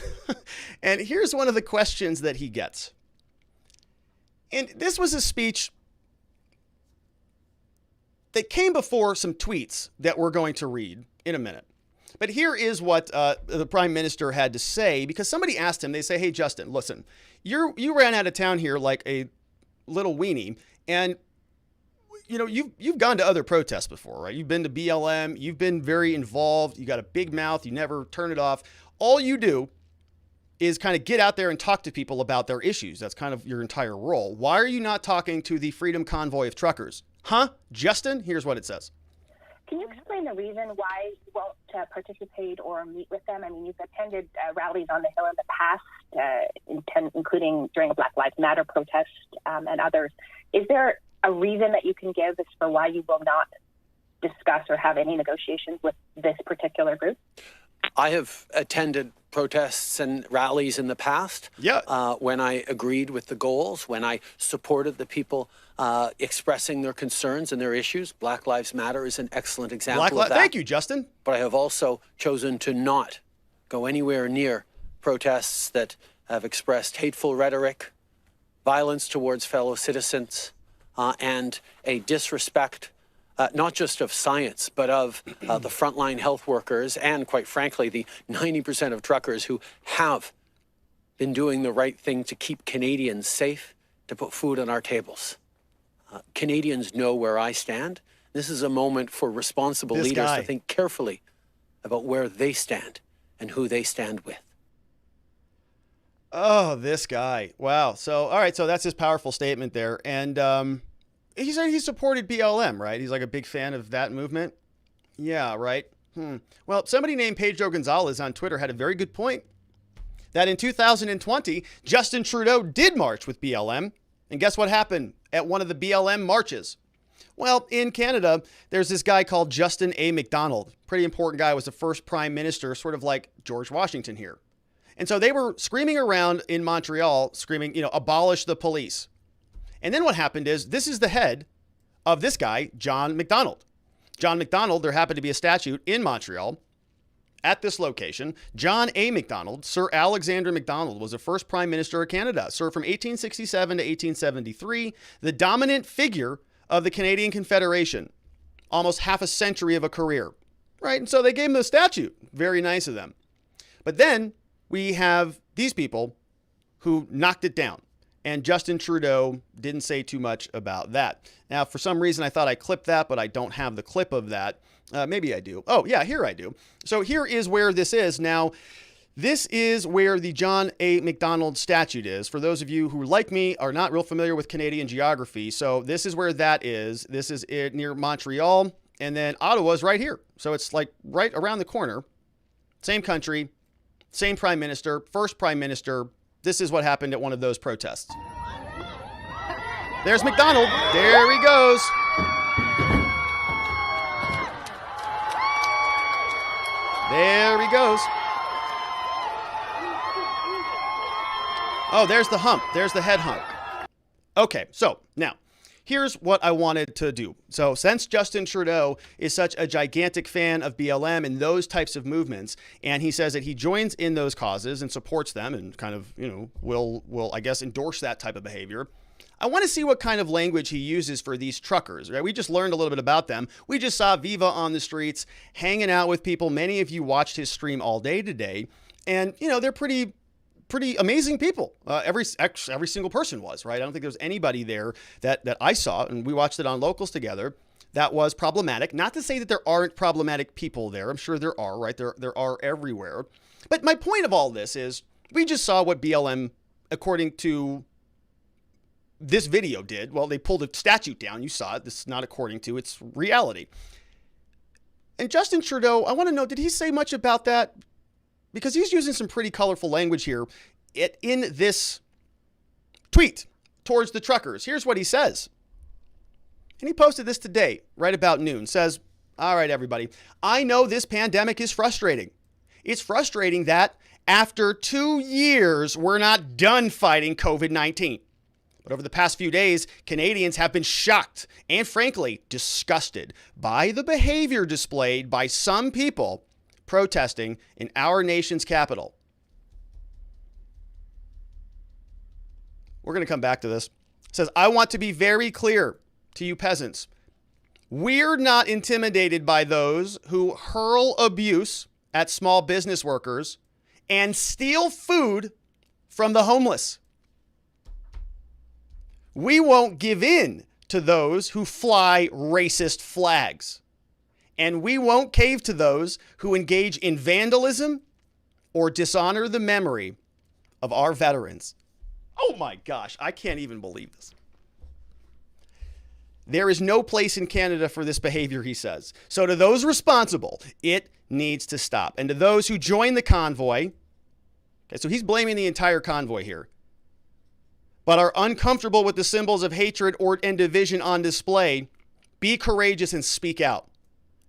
And here's one of the questions that he gets. And this was a speech that came before some tweets that we're going to read in a minute. But here is what the Prime Minister had to say, because somebody asked him, they say, hey, Justin, listen, you ran out of town here like a little weenie. And you've gone to other protests before, right? You've been to BLM. You've been very involved. You got a big mouth. You never turn it off. All you do is kind of get out there and talk to people about their issues. That's kind of your entire role. Why are you not talking to the Freedom Convoy of truckers? Huh? Justin? Here's what it says. Can you explain the reason why you won't participate or meet with them? I mean, you've attended rallies on the Hill in the past, including during the Black Lives Matter protest and others. Is there a reason that you can give as for why you will not discuss or have any negotiations with this particular group? I have attended protests and rallies in the past. Yeah. When I agreed with the goals, when I supported the people expressing their concerns and their issues. Black Lives Matter is an excellent example of that. Thank you, Justin. But I have also chosen to not go anywhere near protests that have expressed hateful rhetoric, violence towards fellow citizens, and a disrespect, not just of science, but of the frontline health workers and, quite frankly, the 90% of truckers who have been doing the right thing to keep Canadians safe, to put food on our tables. Canadians know where I stand. This is a moment for responsible leaders to think carefully about where they stand and who they stand with. Oh, this guy. Wow. So, all right. So that's his powerful statement there. And he said he supported BLM, right? He's like a big fan of that movement. Yeah, right. Well, somebody named Pedro Gonzalez on Twitter had a very good point that in 2020, Justin Trudeau did march with BLM. And guess what happened at one of the BLM marches? Well, in Canada, there's this guy called Justin A. McDonald. Pretty important guy, was the first prime minister, sort of like George Washington here. And so they were screaming around in Montreal, screaming, abolish the police. And then what happened is, this is the head of this guy, John MacDonald. John MacDonald, there happened to be a statue in Montreal at this location. John A. MacDonald, Sir Alexander MacDonald, was the first prime minister of Canada, served from 1867 to 1873, the dominant figure of the Canadian Confederation, almost half a century of a career, right? And so they gave him the statue. Very nice of them. But then we have these people who knocked it down. And Justin Trudeau didn't say too much about that. Now, for some reason, I thought I clipped that, but I don't have the clip of that. Maybe I do. Oh, yeah, here I do. So here is where this is. Now, This is where the John A. Macdonald statue is. For those of you who, like me, are not real familiar with Canadian geography, so this is where that is. This is it near Montreal, and then Ottawa's right here. So it's like right around the corner. Same country, same prime minister, first prime minister. This is what happened at one of those protests. There's Macdonald. There he goes. There he goes. Oh, there's the hump. There's the head hump. Okay, so now, here's what I wanted to do. So since Justin Trudeau is such a gigantic fan of BLM and those types of movements, and he says that he joins in those causes and supports them and kind of, will I guess, endorse that type of behavior, I want to see what kind of language he uses for these truckers, right? We just learned a little bit about them. We just saw Viva on the streets, hanging out with people. Many of you watched his stream all day today, and, they're pretty amazing people. Every single person was, right? I don't think there was anybody there that I saw, and we watched it on Locals together, that was problematic. Not to say that there aren't problematic people there. I'm sure there are, right? There are everywhere. But my point of all this is we just saw what BLM, according to this video, did. Well, they pulled a statute down. You saw it. This is not according to, it's reality. And Justin Trudeau, I want to know, did he say much about that? Because he's using some pretty colorful language here in this tweet towards the truckers. Here's what he says. And he posted this today, right about noon. Says, all right, everybody, I know this pandemic is frustrating. It's frustrating that after 2 years, we're not done fighting COVID-19. But over the past few days, Canadians have been shocked and frankly disgusted by the behavior displayed by some people protesting in our nation's capital. We're going to come back to this. It says, I want to be very clear to you peasants. We're not intimidated by those who hurl abuse at small business workers and steal food from the homeless. We won't give in to those who fly racist flags. And we won't cave to those who engage in vandalism or dishonor the memory of our veterans. Oh my gosh, I can't even believe this. There is no place in Canada for this behavior, he says. So to those responsible, it needs to stop. And to those who join the convoy, okay, so he's blaming the entire convoy here, but are uncomfortable with the symbols of hatred and division on display, be courageous and speak out.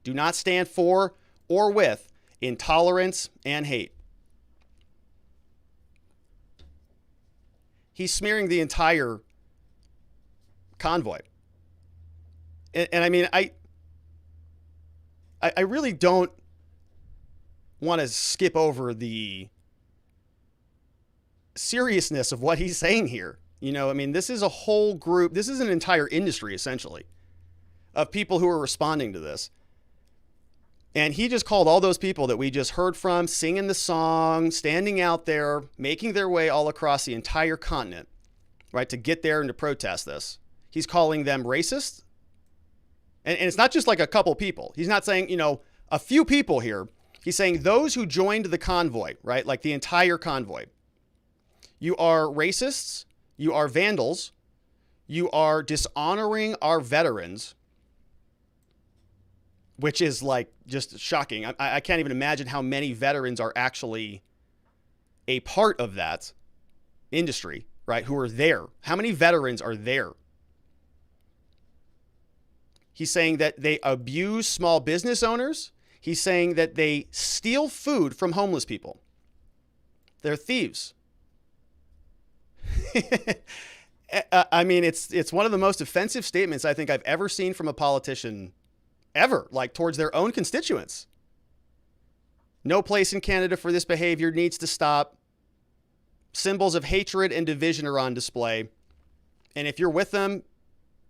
Do not stand for or with intolerance and hate. He's smearing the entire convoy. And I mean, I really don't want to skip over the seriousness of what he's saying here. I mean, this is a whole group. This is an entire industry, essentially, of people who are responding to this. And he just called all those people that we just heard from, singing the song, standing out there, making their way all across the entire continent, right, to get there and to protest this. He's calling them racist. And it's not just like a couple people. He's not saying, a few people here. He's saying those who joined the convoy, right, like the entire convoy. You are racists. You are vandals. You are dishonoring our veterans, which is like just shocking. I can't even imagine how many veterans are actually a part of that industry, right? Who are there. How many veterans are there? He's saying that they abuse small business owners. He's saying that they steal food from homeless people. They're thieves. I mean, it's one of the most offensive statements I think I've ever seen from a politician ever, like towards their own constituents. No place in Canada for this behavior, needs to stop. Symbols of hatred and division are on display. And if you're with them,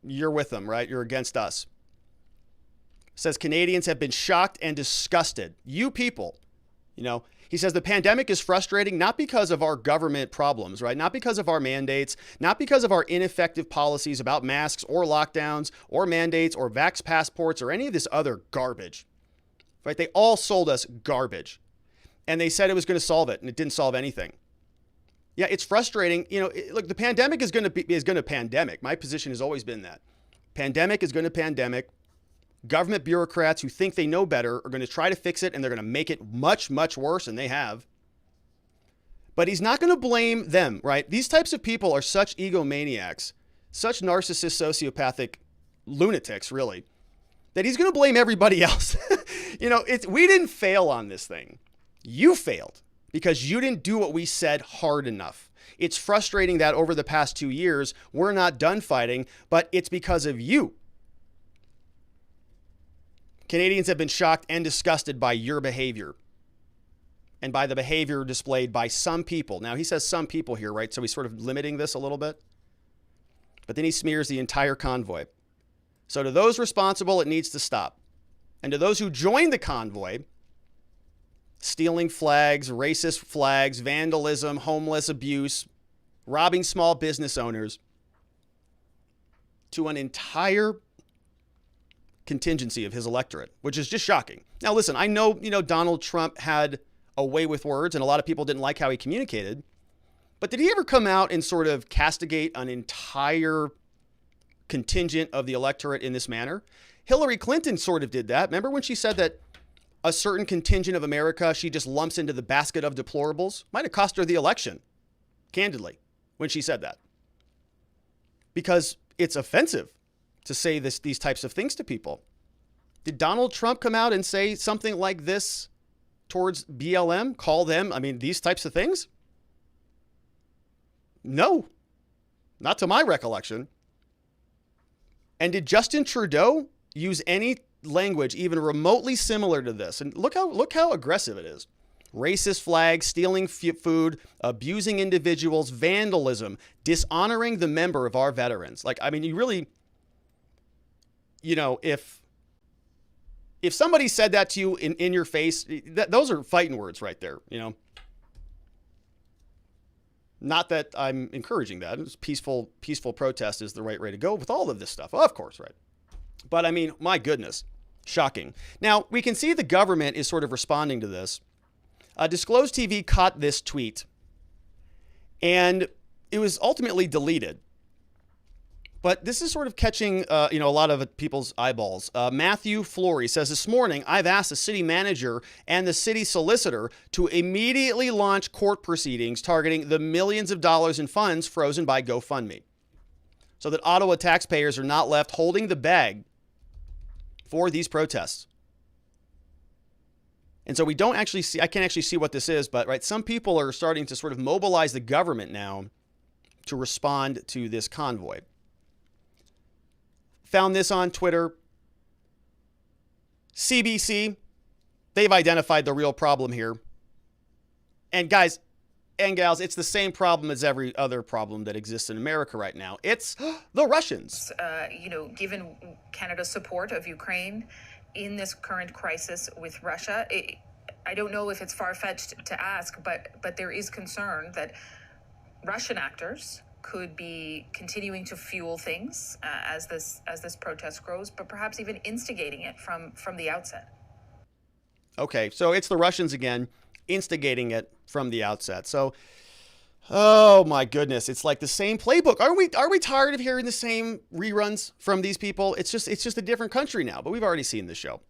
right? You're against us. Says Canadians have been shocked and disgusted. You people, he says the pandemic is frustrating not because of our government problems, right? Not because of our mandates, not because of our ineffective policies about masks or lockdowns or mandates or vax passports or any of this other garbage, right? They all sold us garbage. And they said it was going to solve it, and it didn't solve anything. Yeah, it's frustrating. Look, the pandemic is going to pandemic. My position has always been that. Pandemic is going to pandemic. Government bureaucrats who think they know better are going to try to fix it, and they're going to make it much, much worse, and they have. But he's not going to blame them, right? These types of people are such egomaniacs, such narcissist, sociopathic lunatics, really, that he's going to blame everybody else. We didn't fail on this thing. You failed because you didn't do what we said hard enough. It's frustrating that over the past 2 years, we're not done fighting, but it's because of you. Canadians have been shocked and disgusted by your behavior and by the behavior displayed by some people. Now, he says some people here, right? So he's sort of limiting this a little bit. But then he smears the entire convoy. So to those responsible, it needs to stop. And to those who joined the convoy, stealing flags, racist flags, vandalism, homeless abuse, robbing small business owners, to an entire contingency of his electorate, which is just shocking. Now, listen, I know, Donald Trump had a way with words and a lot of people didn't like how he communicated, but did he ever come out and sort of castigate an entire contingent of the electorate in this manner? Hillary Clinton sort of did that. Remember when she said that a certain contingent of America she just lumps into the basket of deplorables? Might have cost her the election, candidly, when she said that. Because it's offensive to say these types of things to people. Did Donald Trump come out and say something like this towards BLM? Call them, these types of things? No, not to my recollection. And did Justin Trudeau use any language even remotely similar to this? And look how aggressive it is. Racist flags, stealing food, abusing individuals, vandalism, dishonoring the member of our veterans. You really, if somebody said that to you in your face, those are fighting words right there, Not that I'm encouraging that. It's peaceful protest is the right way to go with all of this stuff. Of course, right. But my goodness, shocking. Now, we can see the government is sort of responding to this. Disclosed TV caught this tweet, and it was ultimately deleted. But this is sort of catching, a lot of people's eyeballs. Matthew Flory says, this morning, I've asked the city manager and the city solicitor to immediately launch court proceedings targeting the millions of dollars in funds frozen by GoFundMe, so that Ottawa taxpayers are not left holding the bag for these protests. And so we don't actually see, I can't actually see what this is, but right, some people are starting to sort of mobilize the government now to respond to this convoy. Found this on Twitter. CBC, they've identified the real problem here. And guys and gals, it's the same problem as every other problem that exists in America right now. It's the Russians. Given Canada's support of Ukraine in this current crisis with Russia, I don't know if it's far-fetched to ask, but there is concern that Russian actors could be continuing to fuel things as this protest grows, but perhaps even instigating it from the outset. Okay, so it's the Russians again, instigating it from the outset. So, oh my goodness, it's like the same playbook. Are we tired of hearing the same reruns from these people? It's just a different country now, but we've already seen the show.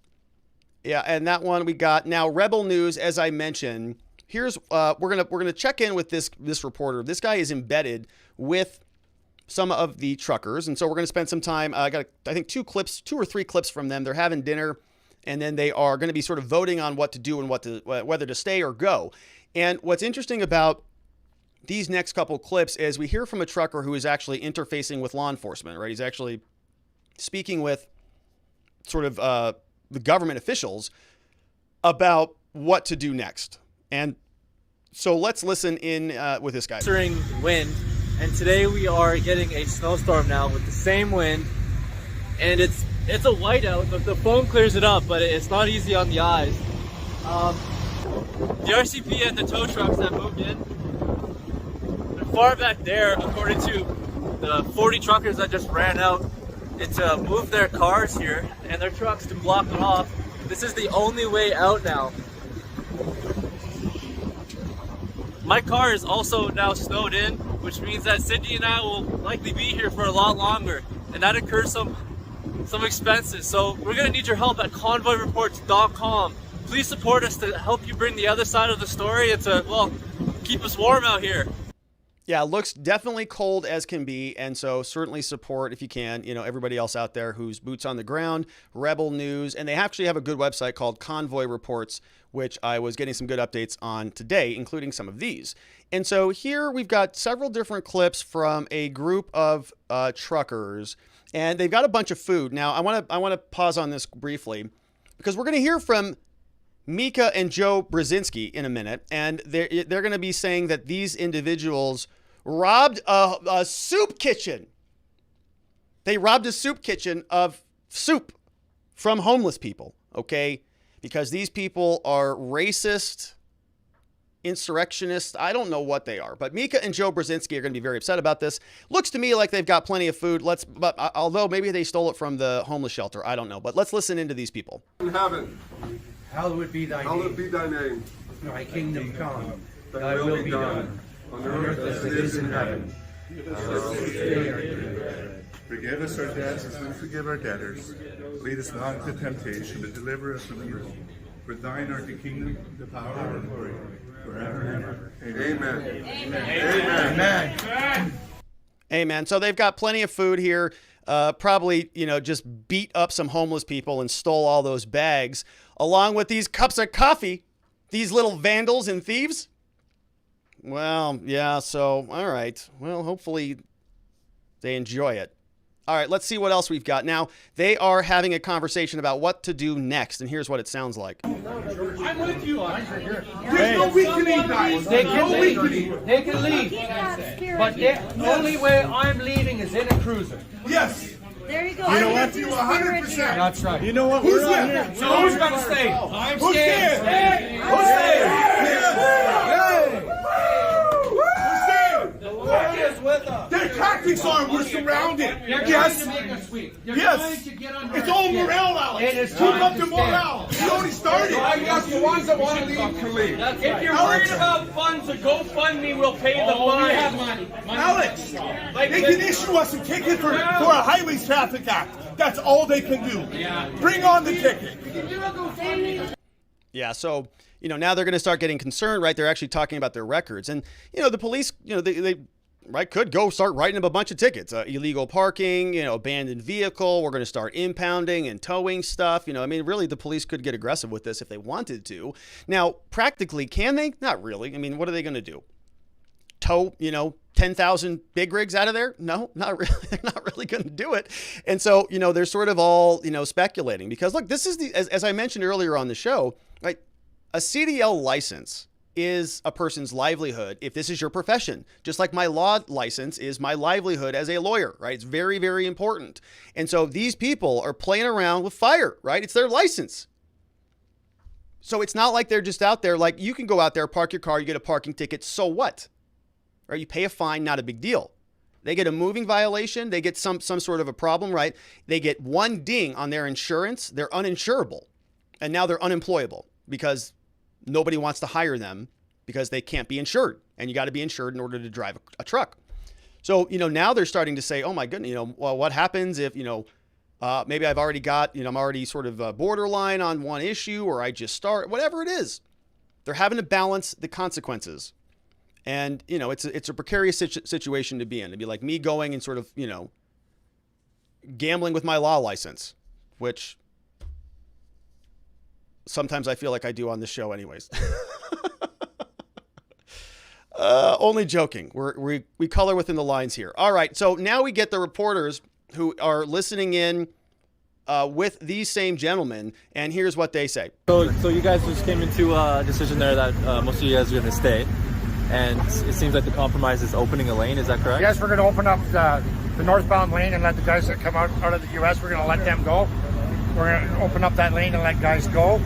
Yeah, and that one we got. Now, Rebel News, as I mentioned, here's we're gonna check in with this reporter. This guy is embedded with some of the truckers, and so we're gonna spend some time. I got I think 2 or 3 clips from them. They're having dinner, and then they are going to be sort of voting on what to do and whether to stay or go. And what's interesting about these next couple clips is we hear from a trucker who is actually interfacing with law enforcement. Right, he's actually speaking with sort of the government officials about what to do next. And so let's listen in with this guy. Wind, and today we are getting a snowstorm now with the same wind, and it's a whiteout. The phone clears it up, but it's not easy on the eyes. The RCP and the tow trucks that moved in, they're far back there, according to the 40 truckers that just ran out. It's moved their cars here and their trucks to block it off. This is the only way out now. My car is also now snowed in, which means that Sydney and I will likely be here for a lot longer, and that incurs some expenses. So we're gonna need your help at convoyreports.com. Please support us to help you bring the other side of the story and to, well, keep us warm out here. Yeah, looks definitely cold as can be, and so certainly support if you can, everybody else out there who's boots on the ground, Rebel News, and they actually have a good website called Convoy Reports, which I was getting some good updates on today, including some of these. And so here we've got several different clips from a group of truckers, and they've got a bunch of food. Now, I want to pause on this briefly because we're going to hear from Mika and Joe Brzezinski in a minute, and they're going to be saying that these individuals robbed a soup kitchen. They robbed a soup kitchen of soup from homeless people, okay? Because these people are racist, insurrectionists. I don't know what they are, but Mika and Joe Brzezinski are going to be very upset about this. Looks to me like they've got plenty of food. But although maybe they stole it from the homeless shelter, I don't know. But let's listen into these people. In heaven, Hallowed be thy hallowed name. be thy name. Thy kingdom come. Thy will be done, on earth as it is in heaven. Forgive us our debts as we forgive our debtors. Lead us not into temptation, but deliver us from evil. For thine art the kingdom, the power, and the glory, forever and ever. Amen. Amen. Amen. Amen. So they've got plenty of food here. Probably, just beat up some homeless people and stole all those bags, along with these cups of coffee, these little vandals and thieves. Well, yeah, so, all right. Well, hopefully they enjoy it. All right, let's see what else we've got. Now, they are having a conversation about what to do next, and here's what it sounds like. I'm with you. There's no weakening, guys. They can leave. They can leave. But the only way I'm leaving is in a cruiser. Yes. There you go. You know what? You 100%. That's right. You know what? Who's here? So who's going to stay? I'm Who's staying. staying? Who's staying? Their tactics are we're surrounded. They're Yes. trying to make us weak. They're Yes. trying to get under It's our all skin. morale, Alex. It is Keep time up to the morale. stand. We already started. That's the ones that want to leave can leave. If you're worried about funds, a GoFundMe will pay the fine. We have money. Alex, they can issue us a ticket for a Highways Traffic Act. That's all they can do. Bring on the ticket. Yeah, so, now they're going to start getting concerned, right? They're actually talking about their records. And, the police, they could go start writing up a bunch of tickets. Illegal parking, abandoned vehicle. We're going to start impounding and towing stuff. Really, the police could get aggressive with this if they wanted to. Now, practically, can they? Not really. What are they going to do? Tow, 10,000 big rigs out of there? No, not really. They're not really going to do it. And so, they're sort of all, speculating because look, this is as I mentioned earlier on the show, right? A CDL license is a person's livelihood if this is your profession, just like my law license is my livelihood as a lawyer, right? It's very, very important. And so these people are playing around with fire, right? It's their license. So it's not like they're just out there, like you can go out there, park your car, you get a parking ticket, so what? Or you pay a fine, not a big deal. They get a moving violation, they get some sort of a problem, right? They get one ding on their insurance, they're uninsurable. And now they're unemployable because nobody wants to hire them because they can't be insured. And you got to be insured in order to drive a truck. So, now they're starting to say, oh my goodness, well, what happens if, maybe I've already got, I'm already sort of borderline on one issue or I just start, whatever it is. They're having to balance the consequences. And, it's a precarious situation to be in. It'd be like me going and sort of, gambling with my law license, which sometimes I feel like I do on this show anyways. Only joking. We color within the lines here. All right. So now we get the reporters who are listening in with these same gentlemen. And here's what they say. So you guys just came into a decision there that most of you guys are going to stay. And it seems like the compromise is opening a lane. Is that correct? Yes, we're going to open up the northbound lane and let the guys that come out of the U.S., we're going to let them go. We're going to open up that lane and let guys go.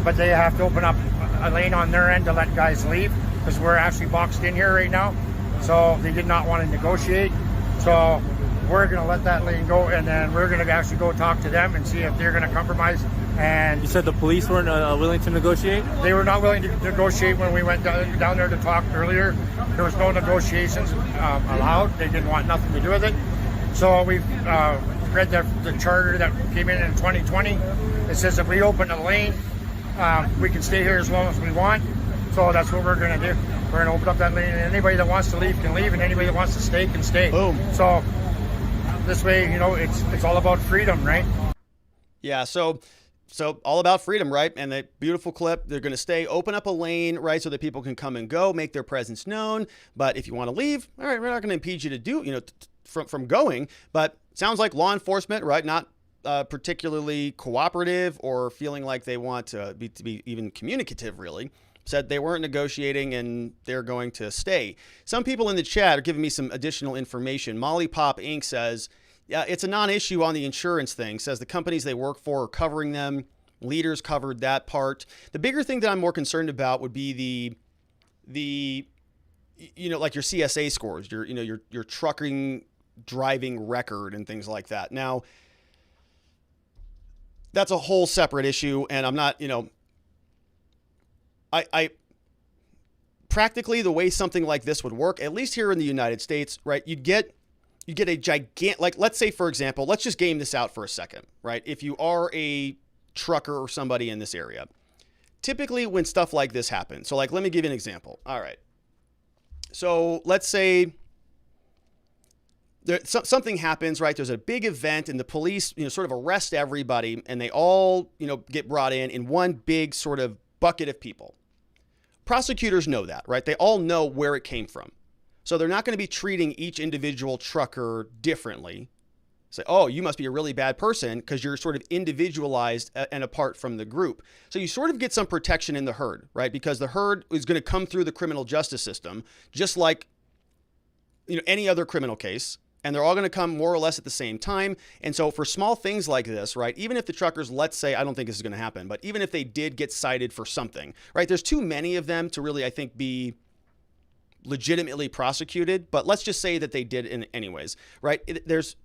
But they have to open up a lane on their end to let guys leave because we're actually boxed in here right now. So they did not want to negotiate. So we're going to let that lane go and then we're going to actually go talk to them and see if they're going to compromise And You said the police weren't willing to negotiate? they were not willing to negotiate when we went down there to talk earlier. There was no negotiations allowed. They didn't want nothing to do with it. So we read the charter that came in 2020. It says if we open a lane, we can stay here as long as we want. So that's what we're going to do. We're going to open up that lane, and anybody that wants to leave can leave, and anybody that wants to stay can stay. Boom. So this way, you know, it's all about freedom, right? Yeah, so all about freedom, right? And the beautiful clip, they're going to stay, open up a lane, right, so that people can come and go, make their presence known. But if you want to leave, all right, we're not going to impede you to do, you know, from going. But sounds like law enforcement, right, not particularly cooperative or feeling like they want to be even communicative, really. Said they weren't negotiating and they're going to stay. Some people in the chat are giving me some additional information. Molly Pop Inc. says, yeah, it's a non-issue on the insurance thing. Says the companies they work for are covering them. Leaders covered that part. The bigger thing that I'm more concerned about would be the you know, like your CSA scores, your trucking driving record and things like that. Now, that's a whole separate issue, and I'm not, you know, I practically the way something like this would work, at least here in the United States, right? You get a gigantic, like, let's say, for example, let's just game this out for a second, right? If you are a trucker or somebody in this area, typically when stuff like this happens, so like, let me give you an example. All right. So let's say something happens, right? There's a big event and the police, you know, sort of arrest everybody and they all, you know, get brought in one big sort of bucket of people. Prosecutors know that, right? They all know where it came from. So they're not going to be treating each individual trucker differently. Say, oh, you must be a really bad person because you're sort of individualized and apart from the group. So you sort of get some protection in the herd, right? Because the herd is going to come through the criminal justice system, just like, you know, any other criminal case. And they're all going to come more or less at the same time. And so for small things like this, right, even if the truckers, let's say, I don't think this is going to happen, but even if they did get cited for something, right, there's too many of them to really, I think, be legitimately prosecuted. But let's just say that they did anyways, right? There's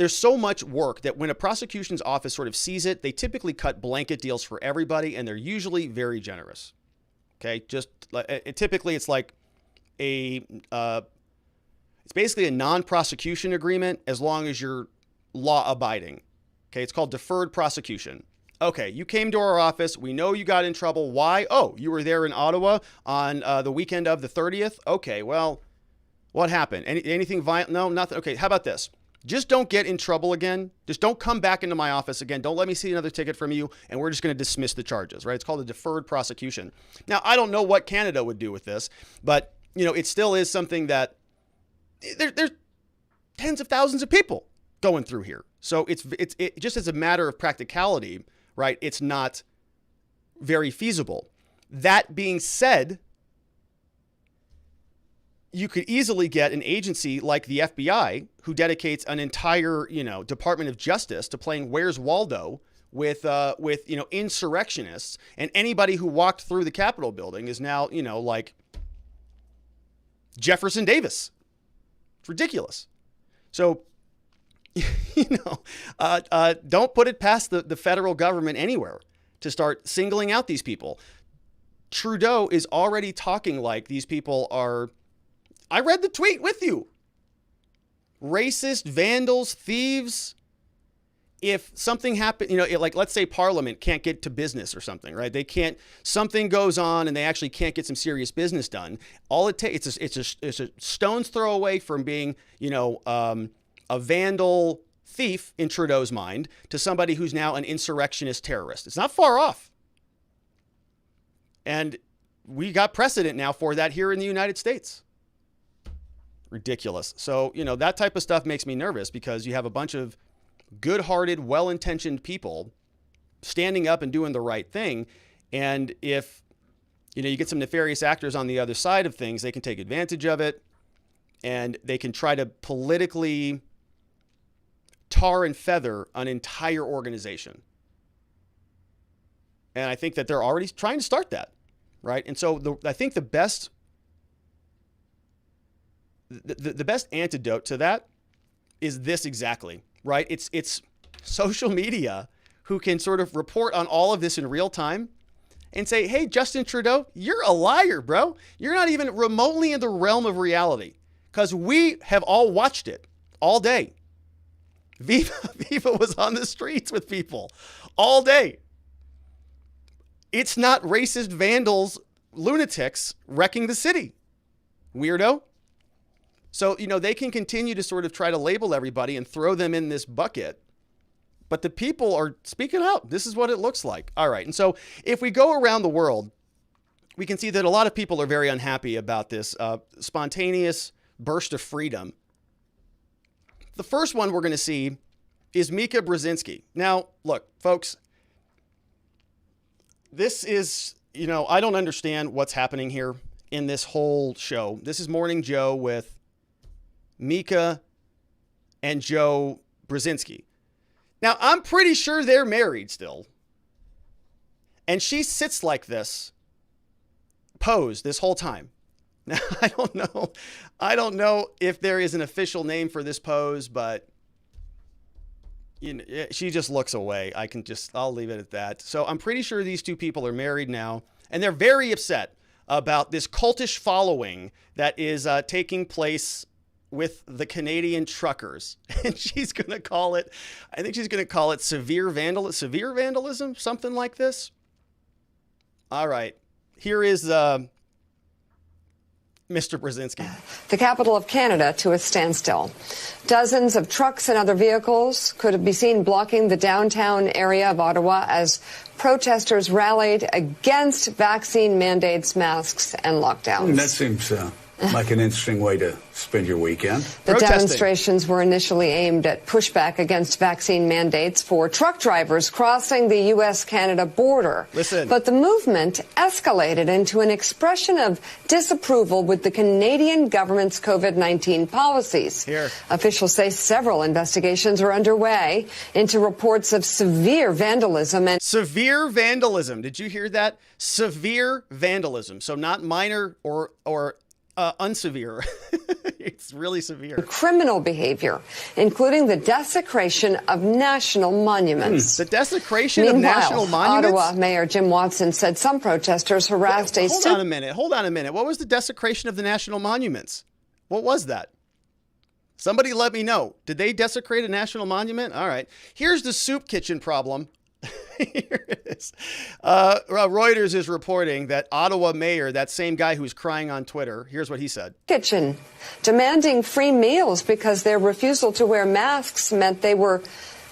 so much work that when a prosecution's office sort of sees it, they typically cut blanket deals for everybody, and they're usually very generous. Okay, just typically it's like it's basically a non-prosecution agreement as long as you're law-abiding. Okay, it's called deferred prosecution. Okay, you came to our office. We know you got in trouble. Why? Oh, you were there in Ottawa on the weekend of the 30th? Okay, well, what happened? Anything violent? No, nothing. Okay, how about this? Just don't get in trouble again. Just don't come back into my office again. Don't let me see another ticket from you, and we're just going to dismiss the charges, right? It's called a deferred prosecution. Now, I don't know what Canada would do with this, but, you know, it still is something that there's tens of thousands of people going through here. So it just as a matter of practicality, right? It's not very feasible. That being said, you could easily get an agency like the FBI who dedicates an entire, you know, Department of Justice to playing Where's Waldo with you know, insurrectionists, and anybody who walked through the Capitol building is now, you know, like Jefferson Davis. It's ridiculous. So, you know, don't put it past the federal government anywhere to start singling out these people. Trudeau is already talking like these people are, I read the tweet with you, racist, vandals, thieves. If something happened, you know, like let's say Parliament can't get to business or something, right? They can't, something goes on and they actually can't get some serious business done. All it takes, it's a stone's throw away from being, you know, a vandal thief in Trudeau's mind to somebody who's now an insurrectionist terrorist. It's not far off. And we got precedent now for that here in the United States. Ridiculous. So, you know, that type of stuff makes me nervous because you have a bunch of good-hearted, well-intentioned people standing up and doing the right thing. And if, you know, you get some nefarious actors on the other side of things, they can take advantage of it and they can try to politically tar and feather an entire organization. And I think that they're already trying to start that, right? And so I think the best antidote to that is this exactly. Right? It's social media, who can sort of report on all of this in real time and say, hey, Justin Trudeau, you're a liar, bro. You're not even remotely in the realm of reality, because we have all watched it all day. Viva was on the streets with people all day. It's not racist vandals, lunatics wrecking the city. Weirdo. So, they can continue to sort of try to label everybody and throw them in this bucket. But the people are speaking out. This is what it looks like. All right. And so if we go around the world, we can see that a lot of people are very unhappy about this spontaneous burst of freedom. The first one we're going to see is Mika Brzezinski. Now, look, folks, this is, I don't understand what's happening here in this whole show. This is Morning Joe with Mika and Joe Brzezinski. Now, I'm pretty sure they're married still. And she sits like this, posed this whole time. Now, I don't know if there is an official name for this pose, but she just looks away. I'll leave it at that. So I'm pretty sure these two people are married now, and they're very upset about this cultish following that is taking place with the Canadian truckers. And she's going to call it, I think she's going to call it severe vandalism, something like this. All right. Here is Mr. Brzezinski. The capital of Canada to a standstill. Dozens of trucks and other vehicles could be seen blocking the downtown area of Ottawa as protesters rallied against vaccine mandates, masks, and lockdowns. That seems like an interesting way to spend your weekend. The demonstrations were initially aimed at pushback against vaccine mandates for truck drivers crossing the U.S.-Canada border. Listen. But the movement escalated into an expression of disapproval with the Canadian government's COVID-19 policies. Here. Officials say several investigations are underway into reports of severe vandalism and... Severe vandalism. Did you hear that? Severe vandalism. So not minor or unsevere. It's really severe. Criminal behavior, including the desecration of national monuments. The desecration of national monuments? Ottawa Mayor Jim Watson said some protesters harassed Hold on a minute. What was the desecration of the national monuments? What was that? Somebody let me know. Did they desecrate a national monument? All right. Here's the soup kitchen problem. Here it is. Reuters is reporting that Ottawa mayor, that same guy who's crying on Twitter, here's what he said. Kitchen demanding free meals because their refusal to wear masks meant they were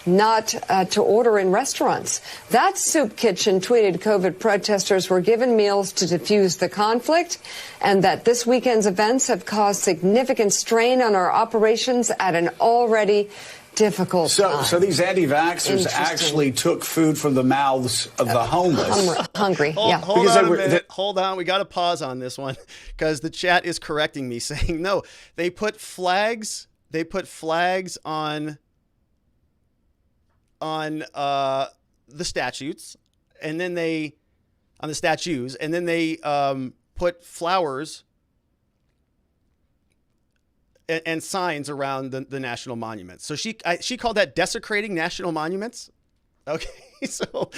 not to order in restaurants. That soup kitchen tweeted COVID protesters were given meals to defuse the conflict and that this weekend's events have caused significant strain on our operations at an already difficult time. So these anti-vaxxers actually took food from the mouths of the homeless. Hungry, yeah. Hold on. We got to pause on this one because the chat is correcting me, saying no. They put flags. They put flags on the statues, and then they put flowers and signs around the national monuments. So she called that desecrating national monuments. Okay, so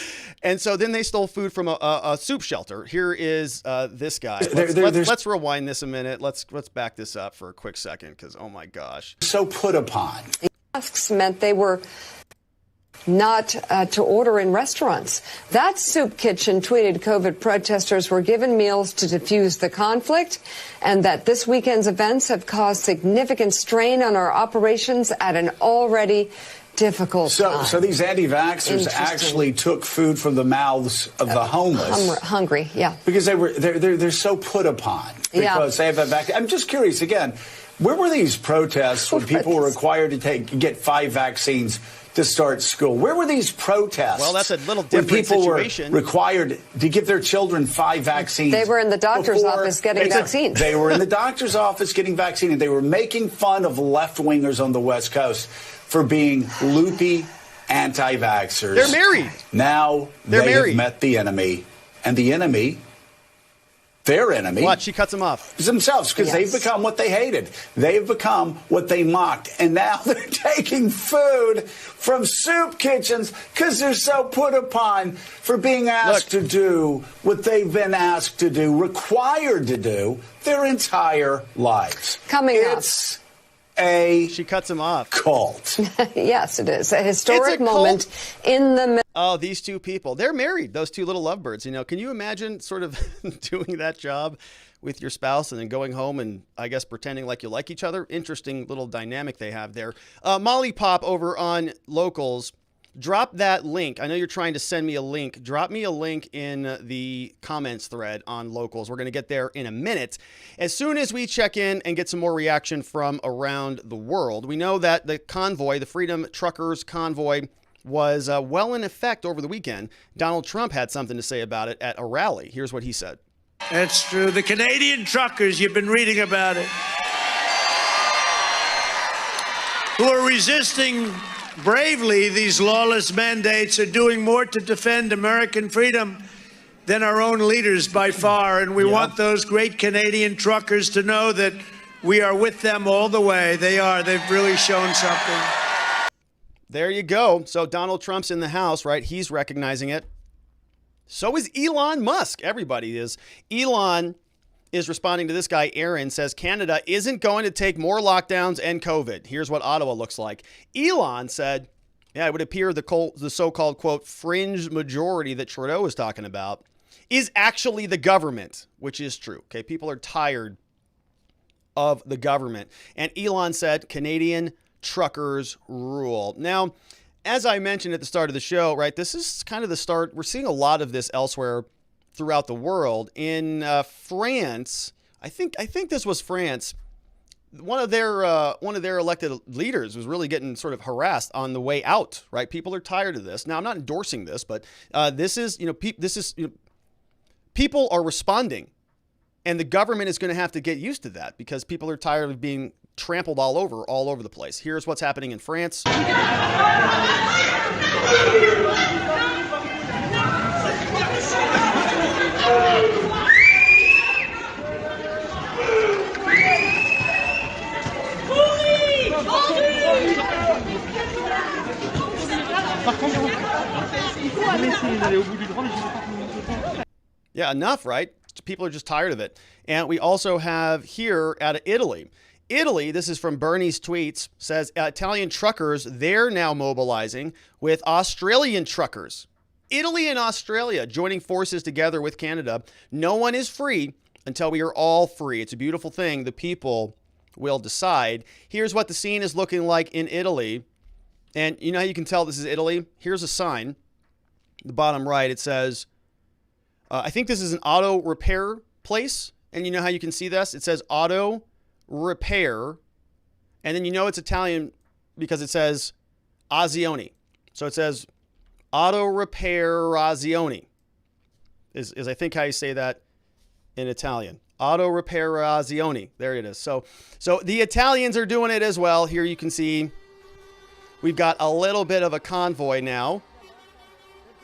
then they stole food from a soup shelter. Here is this guy. Let's rewind this a minute. Let's back this up for a quick second because oh my gosh. So put upon. Masks meant they were not to order in restaurants. That soup kitchen tweeted COVID protesters were given meals to defuse the conflict and that this weekend's events have caused significant strain on our operations at an already difficult time. So these anti-vaxxers actually took food from the mouths of the homeless. Hungry, yeah. Because they're so put upon. Because they have a vaccine. I'm just curious again, where were these protests when people were required to get 5 vaccines to start school? Where were these protests? Well, that's a little different when people situation. Were required to give their children 5 vaccines. They were in the doctor's office getting vaccines. They were in the doctor's office getting vaccines, and they were making fun of left-wingers on the West Coast for being loopy anti-vaxxers. They're married. Now they have met the enemy, and the enemy their enemy. What? She cuts them off. Themselves, because they've become what they hated. They've become what they mocked. And now they're taking food from soup kitchens because they're so put upon for being asked to do what they've been asked to do, required to do their entire lives. It's she cuts him off. Cult. Yes, it is. A historic moment in the... Oh, these two people. They're married, those two little lovebirds. You know, can you imagine sort of doing that job with your spouse and then going home and, I guess, pretending like you like each other? Interesting little dynamic they have there. Molly Pop over on Locals. Drop that link. I know you're trying to send me a link. Drop me a link in the comments thread on Locals. We're going to get there in a minute. As soon as we check in and get some more reaction from around the world, we know that the convoy, the Freedom Truckers Convoy, was well in effect over the weekend. Donald Trump had something to say about it at a rally. Here's what he said. That's true. The Canadian truckers, you've been reading about it, who are resisting bravely these lawless mandates, are doing more to defend American freedom than our own leaders by far. And we want those great Canadian truckers to know that we are with them all the way. They are. They've really shown something. There you go. So Donald Trump's in the House, right? He's recognizing it. So is Elon Musk. Everybody is. Elon is responding to this guy. Aaron says Canada isn't going to take more lockdowns and COVID. Here's what Ottawa looks like. Elon said, yeah, it would appear the so-called, quote, fringe majority that Trudeau is talking about is actually the government, which is true. Okay, people are tired of the government. And Elon said Canadian truckers rule. Now, as I mentioned at the start of the show, right, this is kind of the start. We're seeing a lot of this elsewhere throughout the world. In France, I think this was France. One of their elected leaders was really getting sort of harassed on the way out. Right, people are tired of this. Now, I'm not endorsing this, but people are responding, and the government is going to have to get used to that because people are tired of being trampled all over the place. Here's what's happening in France. Yeah, enough, right? People are just tired of it. And we also have here out of Italy. Italy, this is from Bernie's tweets, says Italian truckers, they're now mobilizing with Australian truckers. Italy and Australia joining forces together with Canada. No one is free until we are all free. It's a beautiful thing. The people will decide. Here's what the scene is looking like in Italy. And you know how you can tell this is Italy? Here's a sign. The bottom right, it says, I think this is an auto repair place. And you know how you can see this? It says auto repair. And then you know it's Italian because it says Azioni. So it says auto repair Azioni is I think how you say that in Italian. Auto repair Azioni. There it is. So the Italians are doing it as well. Here you can see we've got a little bit of a convoy now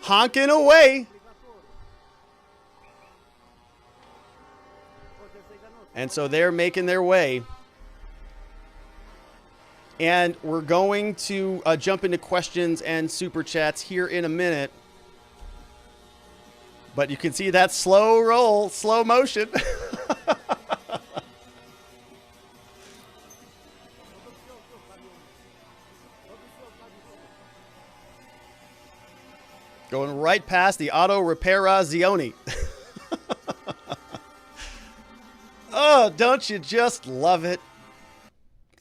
honking away. And so they're making their way. And we're going to jump into questions and super chats here in a minute. But you can see that slow roll, slow motion. Going right past the auto reparazioni. Oh, don't you just love it?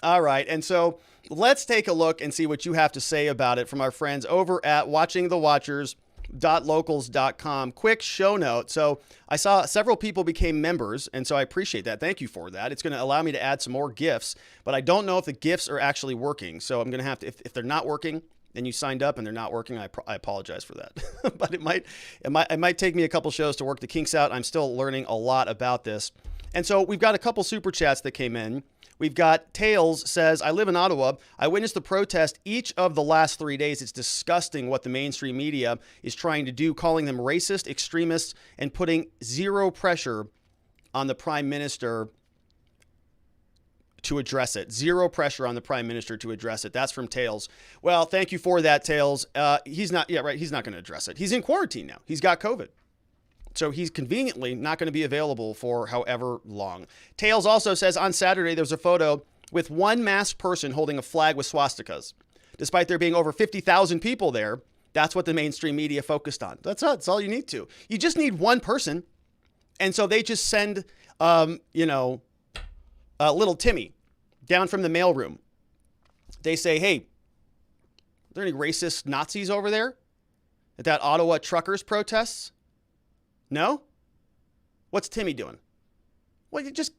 All right, and so let's take a look and see what you have to say about it from our friends over at watchingthewatchers.locals.com. Quick show note. So I saw several people became members, and so I appreciate that. Thank you for that. It's going to allow me to add some more GIFs, but I don't know if the GIFs are actually working. So I'm going to have to, if they're not working, and you signed up and they're not working, I apologize for that. But it might take me a couple shows to work the kinks out. I'm still learning a lot about this. And so we've got a couple super chats that came in. We've got Tails says, I live in Ottawa. I witnessed the protest each of the last 3 days. It's disgusting what the mainstream media is trying to do, calling them racist, extremists, and putting zero pressure on the Prime Minister to address it. Zero pressure on the Prime Minister to address it. That's from Tails. Well, thank you for that, Tails. He's not going to address it. He's in quarantine now. He's got COVID. So he's conveniently not going to be available for however long. Tails also says on Saturday there was a photo with one masked person holding a flag with swastikas. Despite there being over 50,000 people there, that's what the mainstream media focused on. That's all you need to. You just need one person. And so they just send, little Timmy down from the mailroom. They say, hey, are there any racist Nazis over there at that Ottawa truckers protests? No? What's Timmy doing? Well, you just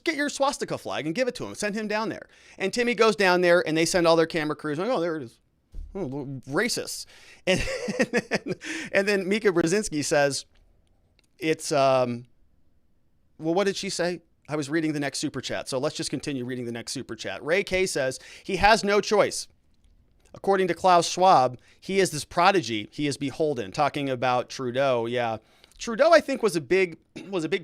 get your swastika flag and give it to him. Send him down there. And Timmy goes down there and they send all their camera crews. Like, oh, there it is. Oh, racists. And then Mika Brzezinski says, it's, well, what did she say? I was reading the next super chat. So let's just continue reading the next super chat. Ray K says he has no choice. According to Klaus Schwab, he is this prodigy. He is beholden. Talking about Trudeau. Yeah. Trudeau, I think, was a big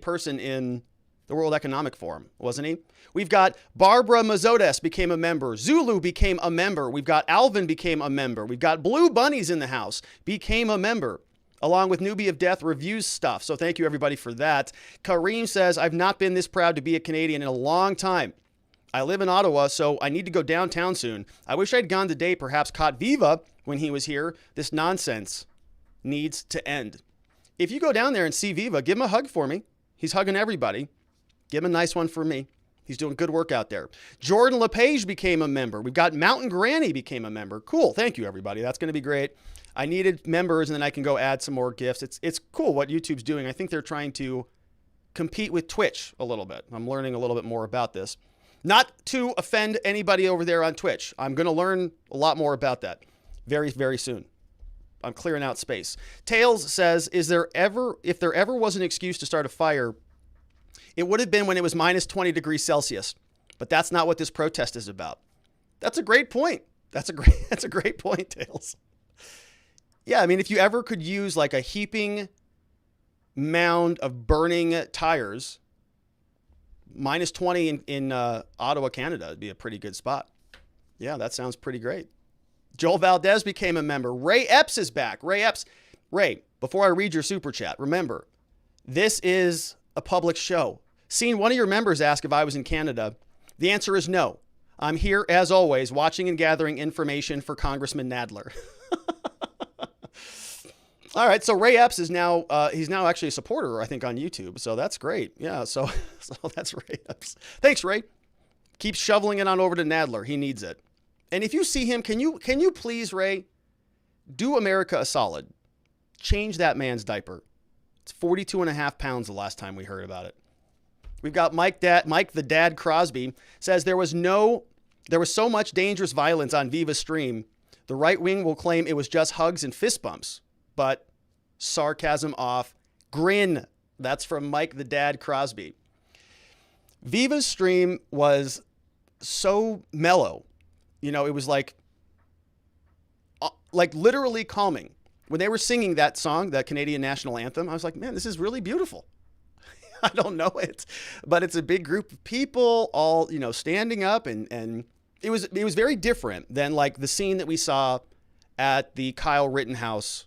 person in the World Economic Forum, wasn't he? We've got Barbara Mazodes became a member. Zulu became a member. We've got Alvin became a member. We've got Blue Bunnies in the house, became a member, along with Newbie of Death reviews stuff. So thank you, everybody, for that. Kareem says, I've not been this proud to be a Canadian in a long time. I live in Ottawa, so I need to go downtown soon. I wish I'd gone today, perhaps caught Viva when he was here. This nonsense needs to end. If you go down there and see Viva, give him a hug for me. He's hugging everybody. Give him a nice one for me. He's doing good work out there. Jordan LePage became a member. We've got Mountain Granny became a member. Cool. Thank you, everybody. That's going to be great. I needed members, and then I can go add some more gifts. It's cool what YouTube's doing. I think they're trying to compete with Twitch a little bit. I'm learning a little bit more about this. Not to offend anybody over there on Twitch. I'm going to learn a lot more about that very, very soon. I'm clearing out space. Tails says, if there ever was an excuse to start a fire, it would have been when it was minus 20 degrees Celsius. But that's not what this protest is about. That's a great point. That's a great point, Tails. Yeah, I mean, if you ever could use like a heaping mound of burning tires, minus 20 in Ottawa, Canada would be a pretty good spot. Yeah, that sounds pretty great. Joel Valdez became a member. Ray Epps is back. Ray, before I read your super chat, remember, this is a public show. Seen one of your members ask if I was in Canada. The answer is no. I'm here, as always, watching and gathering information for Congressman Nadler. All right, so Ray Epps is now, he's now actually a supporter, I think, on YouTube. So that's great. Yeah, so that's Ray Epps. Thanks, Ray. Keep shoveling it on over to Nadler. He needs it. And if you see him, can you please, Ray, do America a solid? Change that man's diaper. It's 42.5 pounds the last time we heard about it. We've got Mike the Dad Crosby says there was so much dangerous violence on Viva's stream. The right wing will claim it was just hugs and fist bumps, but sarcasm off. Grin. That's from Mike the Dad Crosby. Viva's stream was so mellow. You know, it was like literally calming. When they were singing that song, that Canadian national anthem, I was like, man, this is really beautiful. I don't know it, but it's a big group of people all, standing up, and it was very different than like the scene that we saw at the Kyle Rittenhouse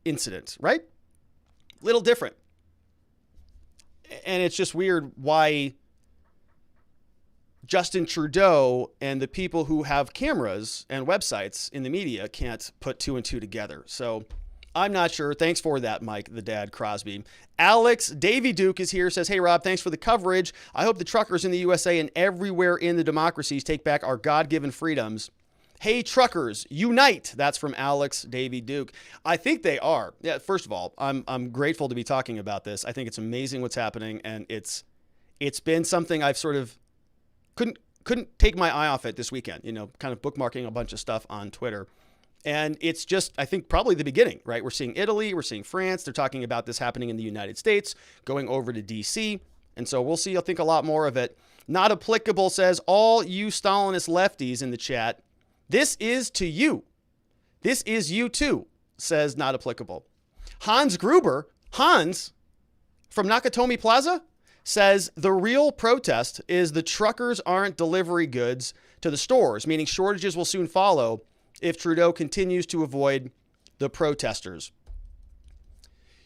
incident, right? Little different. And it's just weird why Justin Trudeau and the people who have cameras and websites in the media can't put two and two together. So I'm not sure. Thanks for that, Mike, the Dad Crosby. Alex Davy Duke is here, says, hey, Rob, thanks for the coverage. I hope the truckers in the USA and everywhere in the democracies take back our God-given freedoms. Hey, truckers, unite. That's from Alex Davy Duke. I think they are. Yeah, first of all, I'm grateful to be talking about this. I think it's amazing what's happening, and it's been something I've sort of couldn't take my eye off it this weekend, kind of bookmarking a bunch of stuff on Twitter. And it's just, I think, probably the beginning, right? We're seeing Italy, we're seeing France. They're talking about this happening in the United States, going over to DC. And so we'll see, I think, a lot more of it. Not applicable says, all you Stalinist lefties in the chat, this is to you. This is you too, says not applicable. Hans Gruber, Hans from Nakatomi Plaza says the real protest is the truckers aren't delivering goods to the stores, meaning shortages will soon follow if Trudeau continues to avoid the protesters.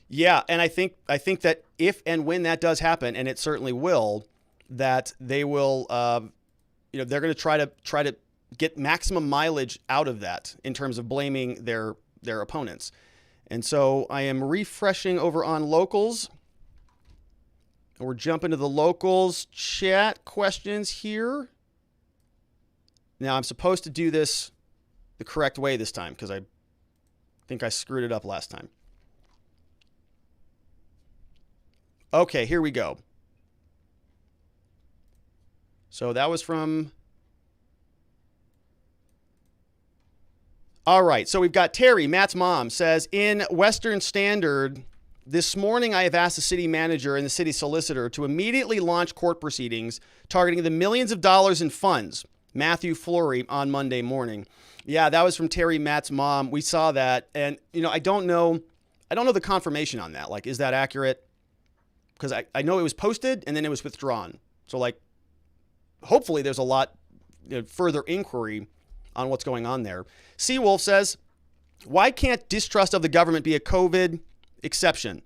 Yeah, and I think that if and when that does happen, and it certainly will, that they will, they're going to try to get maximum mileage out of that in terms of blaming their opponents. And so I am refreshing over on locals. We're jumping to the locals chat questions here. Now I'm supposed to do this the correct way this time because I think I screwed it up last time. Okay, here we go. So that was from... All right, so we've got Terry, Matt's mom, says, in Western Standard, this morning I have asked the city manager and the city solicitor to immediately launch court proceedings targeting the millions of dollars in funds. Matthew Fleury on Monday morning. Yeah, that was from Terry, Matt's mom. We saw that, and I don't know the confirmation on that. Like, is that accurate? Because I know it was posted and then it was withdrawn. So, like, hopefully there's a lot further inquiry on what's going on there. Seawolf says, why can't distrust of the government be a COVID exception?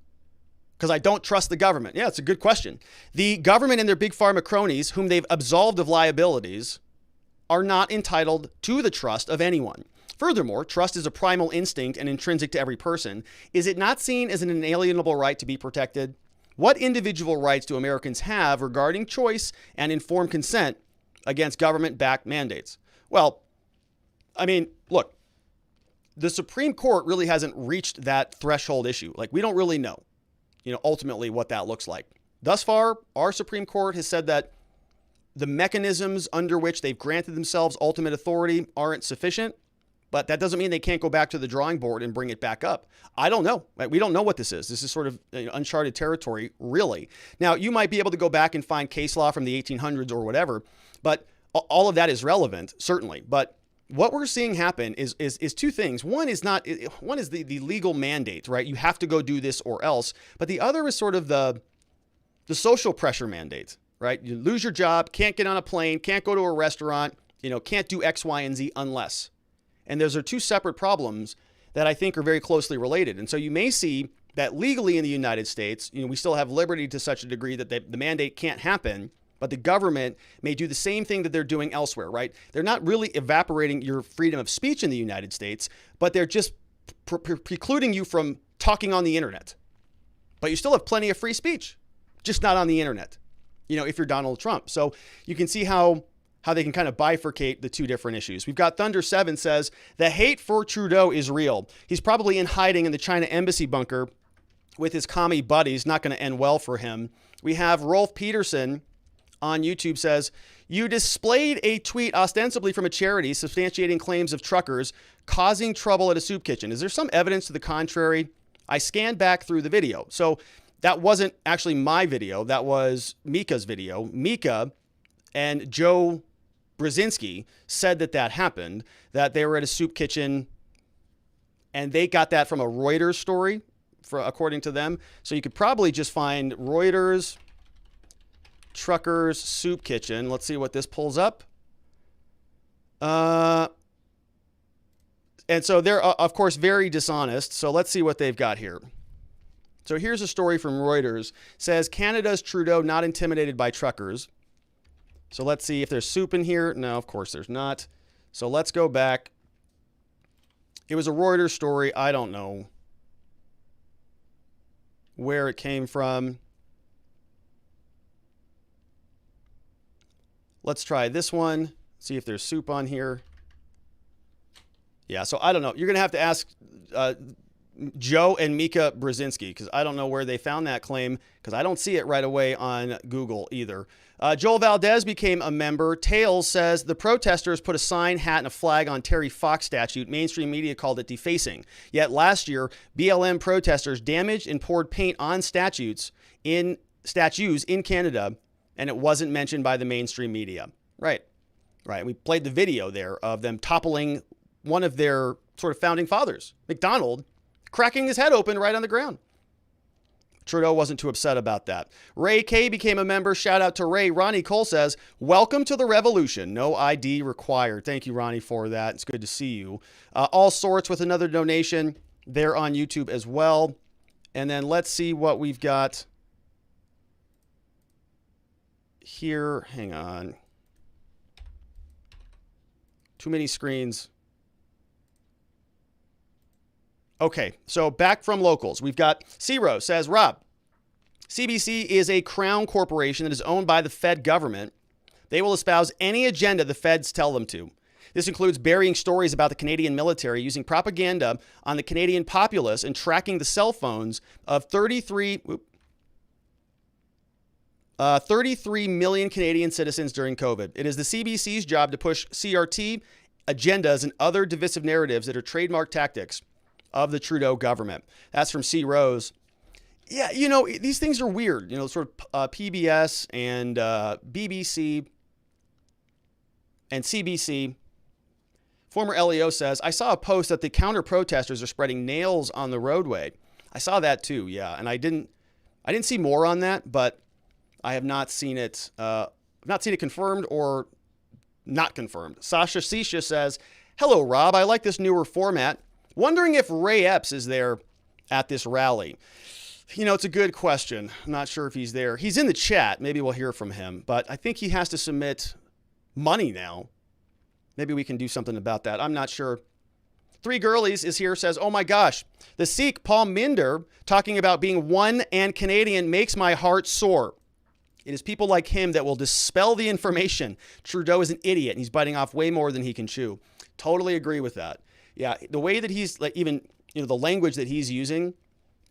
Because I don't trust the government. Yeah, it's a good question. The government and their big pharma cronies, whom they've absolved of liabilities, are not entitled to the trust of anyone. Furthermore, trust is a primal instinct and intrinsic to every person. Is it not seen as an inalienable right to be protected? What individual rights do Americans have regarding choice and informed consent against government-backed mandates? Well, I mean, look, the Supreme Court really hasn't reached that threshold issue. Like, we don't really know, ultimately what that looks like. Thus far, our Supreme Court has said that the mechanisms under which they've granted themselves ultimate authority aren't sufficient, but that doesn't mean they can't go back to the drawing board and bring it back up. I don't know. We don't know what this is. This is sort of uncharted territory, really. Now, you might be able to go back and find case law from the 1800s or whatever, but all of that is relevant, certainly. But what we're seeing happen is two things. One is the legal mandate, right? You have to go do this or else. But the other is sort of the social pressure mandate, right? You lose your job, can't get on a plane, can't go to a restaurant, can't do X, Y, and Z unless. And those are two separate problems that I think are very closely related. And so you may see that legally in the United States, we still have liberty to such a degree that the mandate can't happen, but the government may do the same thing that they're doing elsewhere, right? They're not really evaporating your freedom of speech in the United States, but they're just precluding you from talking on the internet. But you still have plenty of free speech, just not on the internet, if you're Donald Trump. So you can see how they can kind of bifurcate the two different issues. We've got Thunder7 says, the hate for Trudeau is real. He's probably in hiding in the China embassy bunker with his commie buddies. Not going to end well for him. We have Rolf Peterson on YouTube says, you displayed a tweet ostensibly from a charity substantiating claims of truckers causing trouble at a soup kitchen. Is there some evidence to the contrary? I scanned back through the video. So that wasn't actually my video. That was Mika's video. Mika and Joe Brzezinski said that happened, that they were at a soup kitchen, and they got that from a Reuters story, according to them. So you could probably just find Reuters truckers soup kitchen. Let's see what this pulls up. And so they're, of course, very dishonest. So let's see what they've got here. So here's a story from Reuters. Says, Canada's Trudeau not intimidated by truckers. So let's see if there's soup in here. No, of course there's not. So let's go back. It was a Reuters story. I don't know where it came from. Let's try this one. See if there's soup on here. Yeah, so I don't know. You're going to have to ask Joe and Mika Brzezinski, because I don't know where they found that claim, because I don't see it right away on Google either. Joel Valdez became a member. Tails says, the protesters put a sign, hat, and a flag on Terry Fox statue. Mainstream media called it defacing. Yet last year, BLM protesters damaged and poured paint on statues in Canada, and it wasn't mentioned by the mainstream media. Right. We played the video there of them toppling one of their sort of founding fathers, McDonald, cracking his head open right on the ground. Trudeau wasn't too upset about that. Ray K became a member. Shout out to Ray. Ronnie Cole says, welcome to the revolution. No ID required. Thank you, Ronnie, for that. It's good to see you. All Sorts with another donation. They're on YouTube as well. And then let's see what we've got here. Hang on. Too many screens. Okay, so back from locals. We've got Zero says, Rob, CBC is a crown corporation that is owned by the Fed government. They will espouse any agenda the Feds tell them to. This includes burying stories about the Canadian military, using propaganda on the Canadian populace, and tracking the cell phones of 33 million Canadian citizens during COVID. It is the CBC's job to push CRT agendas and other divisive narratives that are trademark tactics of the Trudeau government. That's from C. Rose. Yeah, you know, these things are weird. You know, sort of PBS and BBC and CBC. Former LEO says, I saw a post that the counter-protesters are spreading nails on the roadway. I saw that too, yeah. And I didn't see more on that, but I have not seen it confirmed or not confirmed. Sasha Sisha says, hello, Rob. I like this newer format. Wondering if Ray Epps is there at this rally. You know, it's a good question. I'm not sure if he's there. He's in the chat. Maybe we'll hear from him. But I think he has to submit money now. Maybe we can do something about that. I'm not sure. Three Girlies is here, says, oh my gosh, the Sikh Paul Minder talking about being one and Canadian makes my heart sore. It is people like him that will dispel the information. Trudeau is an idiot and he's biting off way more than he can chew. Totally agree with that. Yeah, the way that he's like, even, you know, the language that he's using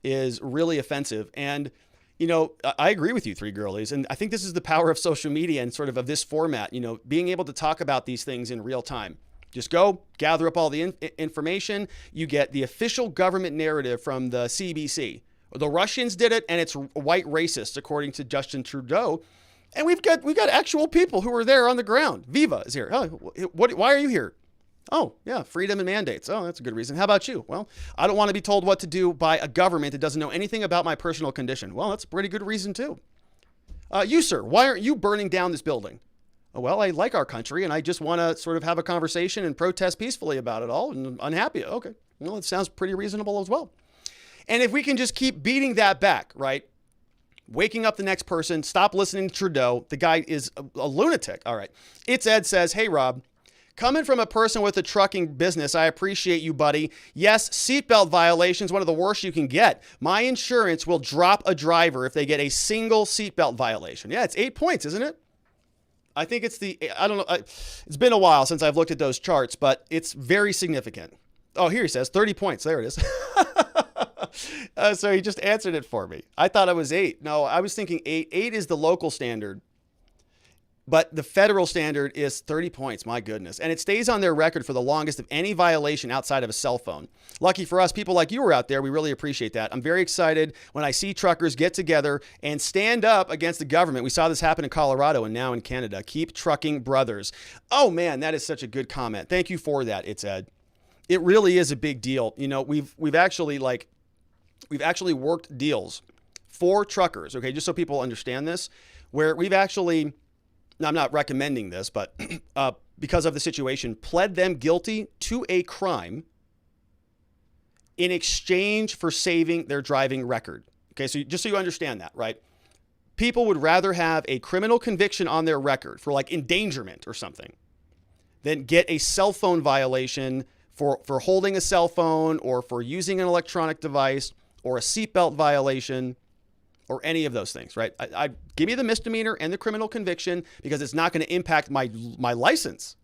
is really offensive. And, you know, I agree with you, Three Girlies. And I think this is the power of social media and sort of this format, you know, being able to talk about these things in real time. Just go gather up all the information. You get the official government narrative from the CBC. The Russians did it, and it's white racists, according to Justin Trudeau. And we've got actual people who are there on the ground. Viva is here. Oh, why are you here? Oh, yeah, freedom and mandates. Oh, that's a good reason. How about you? Well, I don't want to be told what to do by a government that doesn't know anything about my personal condition. Well, that's a pretty good reason, too. You, sir, why aren't you burning down this building? Oh, well, I like our country, and I just want to sort of have a conversation and protest peacefully about it all, and I'm unhappy. Okay, well, it sounds pretty reasonable as well. And if we can just keep beating that back, right? Waking up the next person, stop listening to Trudeau. The guy is a lunatic. All right. It's Ed says, hey, Rob, coming from a person with a trucking business, I appreciate you, buddy. Yes, seatbelt violations, one of the worst you can get. My insurance will drop a driver if they get a single seatbelt violation. Yeah, it's 8 points, isn't it? I think it's I don't know. It's been a while since I've looked at those charts, but it's very significant. Oh, here he says 30 points. There it is. So he just answered it for me. I thought it was 8. No, I was thinking 8. 8 is the local standard. But the federal standard is 30 points. My goodness. And it stays on their record for the longest of any violation outside of a cell phone. Lucky for us, people like you were out there. We really appreciate that. I'm very excited when I see truckers get together and stand up against the government. We saw this happen in Colorado and now in Canada. Keep trucking, brothers. Oh, man, that is such a good comment. Thank you for that, It's Ed. It really is a big deal. You know, we've actually worked deals for truckers, okay, just so people understand this, where we've actually, now I'm not recommending this, but because of the situation, pled them guilty to a crime in exchange for saving their driving record. Okay, so just so you understand that, right? People would rather have a criminal conviction on their record for like endangerment or something than get a cell phone violation for holding a cell phone or for using an electronic device or a seatbelt violation or any of those things, right? I give me the misdemeanor and the criminal conviction because it's not going to impact my license,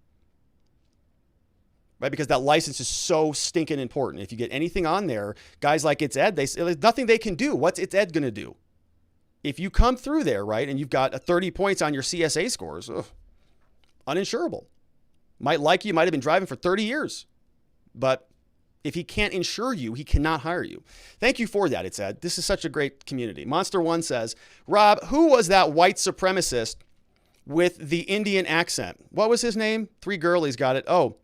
right? Because that license is so stinking important. If you get anything on there, guys like It's Ed, there's nothing they can do. What's It's Ed going to do? If you come through there, right, and you've got 30 points on your CSA scores, uninsurable. Might like you, might have been driving for 30 years. But if he can't insure you, he cannot hire you. Thank you for that, It's Ed. This is such a great community. Monster One says, Rob, who was that white supremacist with the Indian accent? What was his name? Three Girlies got it. Oh,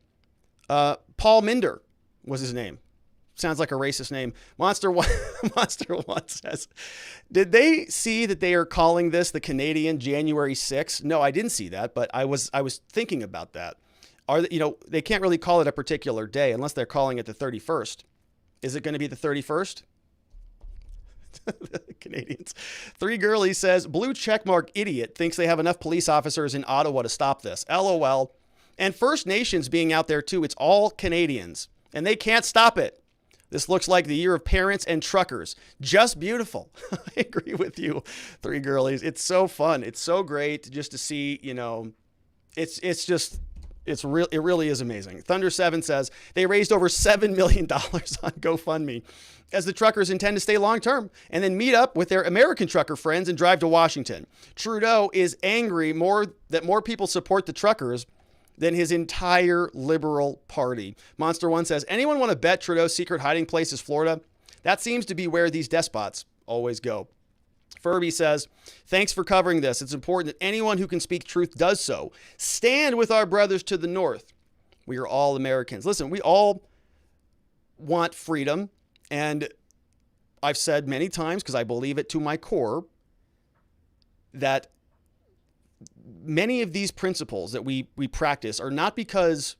Paul Minder was his name. sounds like a racist name. Monster One says, did they see that they are calling this the Canadian January 6th? No, I didn't see that, but I was thinking about that. They can't really call it a particular day unless they're calling it the 31st. Is it going to be the 31st? Canadians. Three Girlie says, blue checkmark idiot thinks they have enough police officers in Ottawa to stop this. LOL. And First Nations being out there too. It's all Canadians and they can't stop it. This looks like the year of parents and truckers. Just beautiful. I agree with you, Three Girlies. It's so fun. It's so great just to see, it really is amazing. Thunder 7 says they raised over $7 million on GoFundMe as the truckers intend to stay long term and then meet up with their American trucker friends and drive to Washington. Trudeau is angry that more people support the truckers than his entire Liberal Party. Monster 1 says, anyone want to bet Trudeau's secret hiding place is Florida? That seems to be where these despots always go. Furby says, thanks for covering this. It's important that anyone who can speak truth does so. Stand with our brothers to the north. We are all Americans. Listen, we all want freedom. And I've said many times, because I believe it to my core, that many of these principles that we practice are not because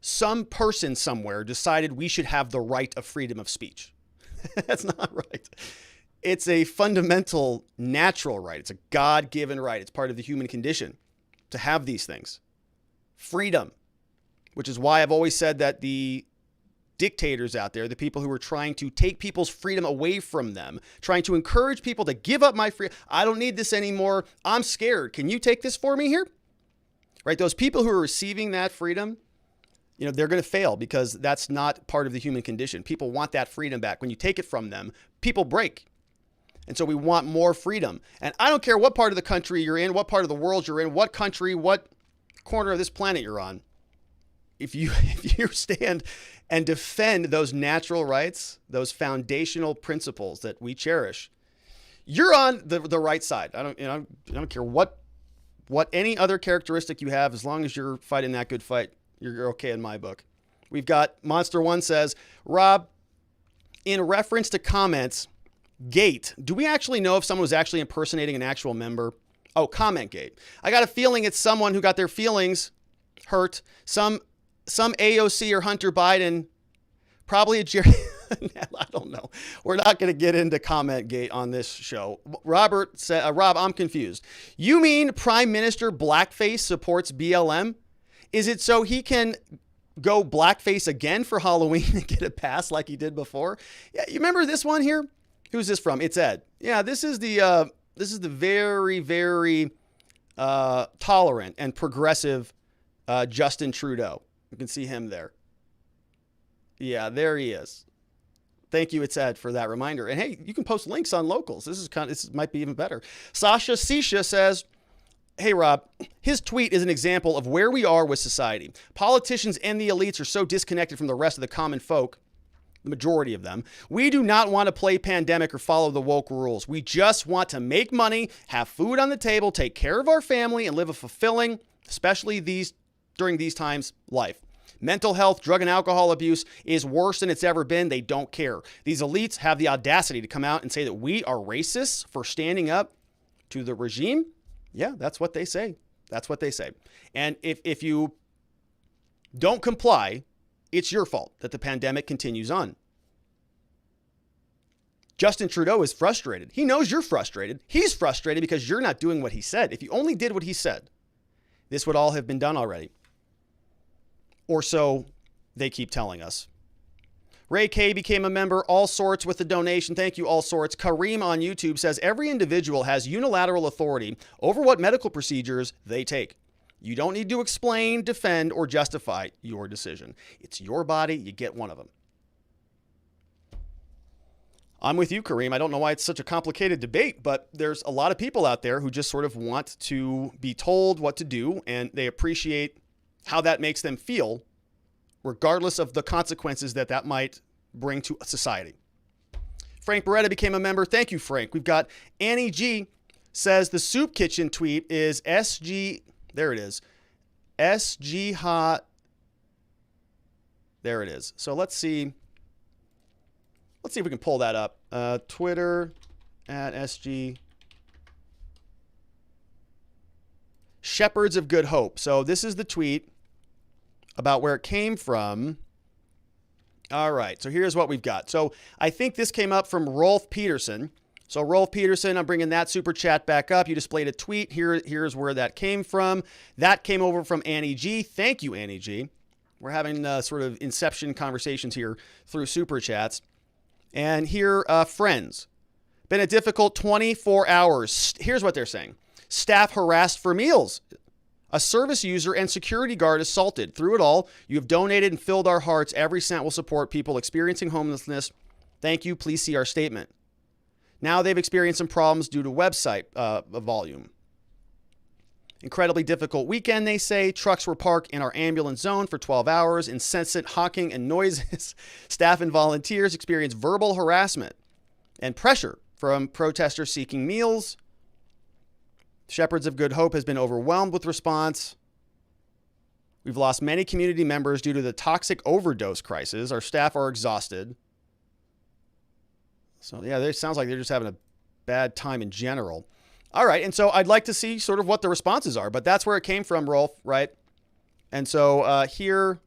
some person somewhere decided we should have the right of freedom of speech. That's not right. It's a fundamental natural right. It's a God-given right. It's part of the human condition to have these things. Freedom, which is why I've always said that the dictators out there, the people who are trying to take people's freedom away from them, trying to encourage people to give up my freedom. I don't need this anymore. I'm scared. Can you take this for me here? Right? Those people who are receiving that freedom, they're going to fail because that's not part of the human condition. People want that freedom back. When you take it from them, people break. And so we want more freedom. And I don't care what part of the country you're in, what part of the world you're in, what country, what corner of this planet you're on. If you stand and defend those natural rights, those foundational principles that we cherish, you're on the right side. I don't care what any other characteristic you have, as long as you're fighting that good fight, you're okay in my book. We've got Monster One says, Rob, in reference to comments, Gate, do we actually know if someone was actually impersonating an actual member? Oh, comment gate. I got a feeling it's someone who got their feelings hurt. Some AOC or Hunter Biden, probably a Jerry. I don't know. We're not going to get into comment gate on this show. Robert said, Rob, I'm confused. You mean Prime Minister Blackface supports BLM? Is it so he can go blackface again for Halloween and get a pass like he did before? Yeah, you remember this one here? Who's this from? It's Ed. Yeah, this is the very, very tolerant and progressive Justin Trudeau. You can see him there. Yeah, there he is. Thank you, It's Ed, for that reminder. And hey, you can post links on locals. This might be even better. Sasha Sisha says, hey, Rob, his tweet is an example of where we are with society. Politicians and the elites are so disconnected from the rest of the common folk, the majority of them. We do not want to play pandemic or follow the woke rules. We just want to make money, have food on the table, take care of our family, and live a fulfilling, especially during these times, life. Mental health, drug and alcohol abuse is worse than it's ever been. They don't care. These elites have the audacity to come out and say that we are racists for standing up to the regime. Yeah, that's what they say. That's what they say. And if you don't comply, it's your fault that the pandemic continues on. Justin Trudeau is frustrated. He knows you're frustrated. He's frustrated because you're not doing what he said. If you only did what he said, this would all have been done already. Or so they keep telling us. Ray K became a member, All Sorts, with a donation. Thank you, All Sorts. Kareem on YouTube says, every individual has unilateral authority over what medical procedures they take. You don't need to explain, defend, or justify your decision. It's your body. You get one of them. I'm with you, Kareem. I don't know why it's such a complicated debate, but there's a lot of people out there who just sort of want to be told what to do, and they appreciate how that makes them feel, regardless of the consequences that might bring to society. Frank Beretta became a member. Thank you, Frank. We've got Annie G says the Soup Kitchen tweet is SG. There it is. SG Hot. There it is. So let's see Let's see if we can pull that up. Twitter at SG. Shepherds of Good Hope. So this is the tweet about where it came from. All right, so here's what we've got. So I think this came up from Rolf Peterson. So Rolf Peterson, I'm bringing that super chat back up. You displayed a tweet. Here's where that came from. That came over from Annie G. Thank you, Annie G. We're having sort of inception conversations here through super chats. And here, friends. Been a difficult 24 hours. Here's what they're saying. Staff harassed for meals. A service user and security guard assaulted. Through it all, you have donated and filled our hearts. Every cent will support people experiencing homelessness. Thank you. Please see our statement. Now they've experienced some problems due to website volume. Incredibly difficult weekend, they say. Trucks were parked in our ambulance zone for 12 hours. Incessant honking and noises. Staff and volunteers experienced verbal harassment and pressure from protesters seeking meals. Shepherds of Good Hope has been overwhelmed with response. We've lost many community members due to the toxic overdose crisis. Our staff are exhausted. So, yeah, it sounds like they're just having a bad time in general. All right, and so I'd like to see sort of what the responses are, but that's where it came from, Rolf, right? And so here,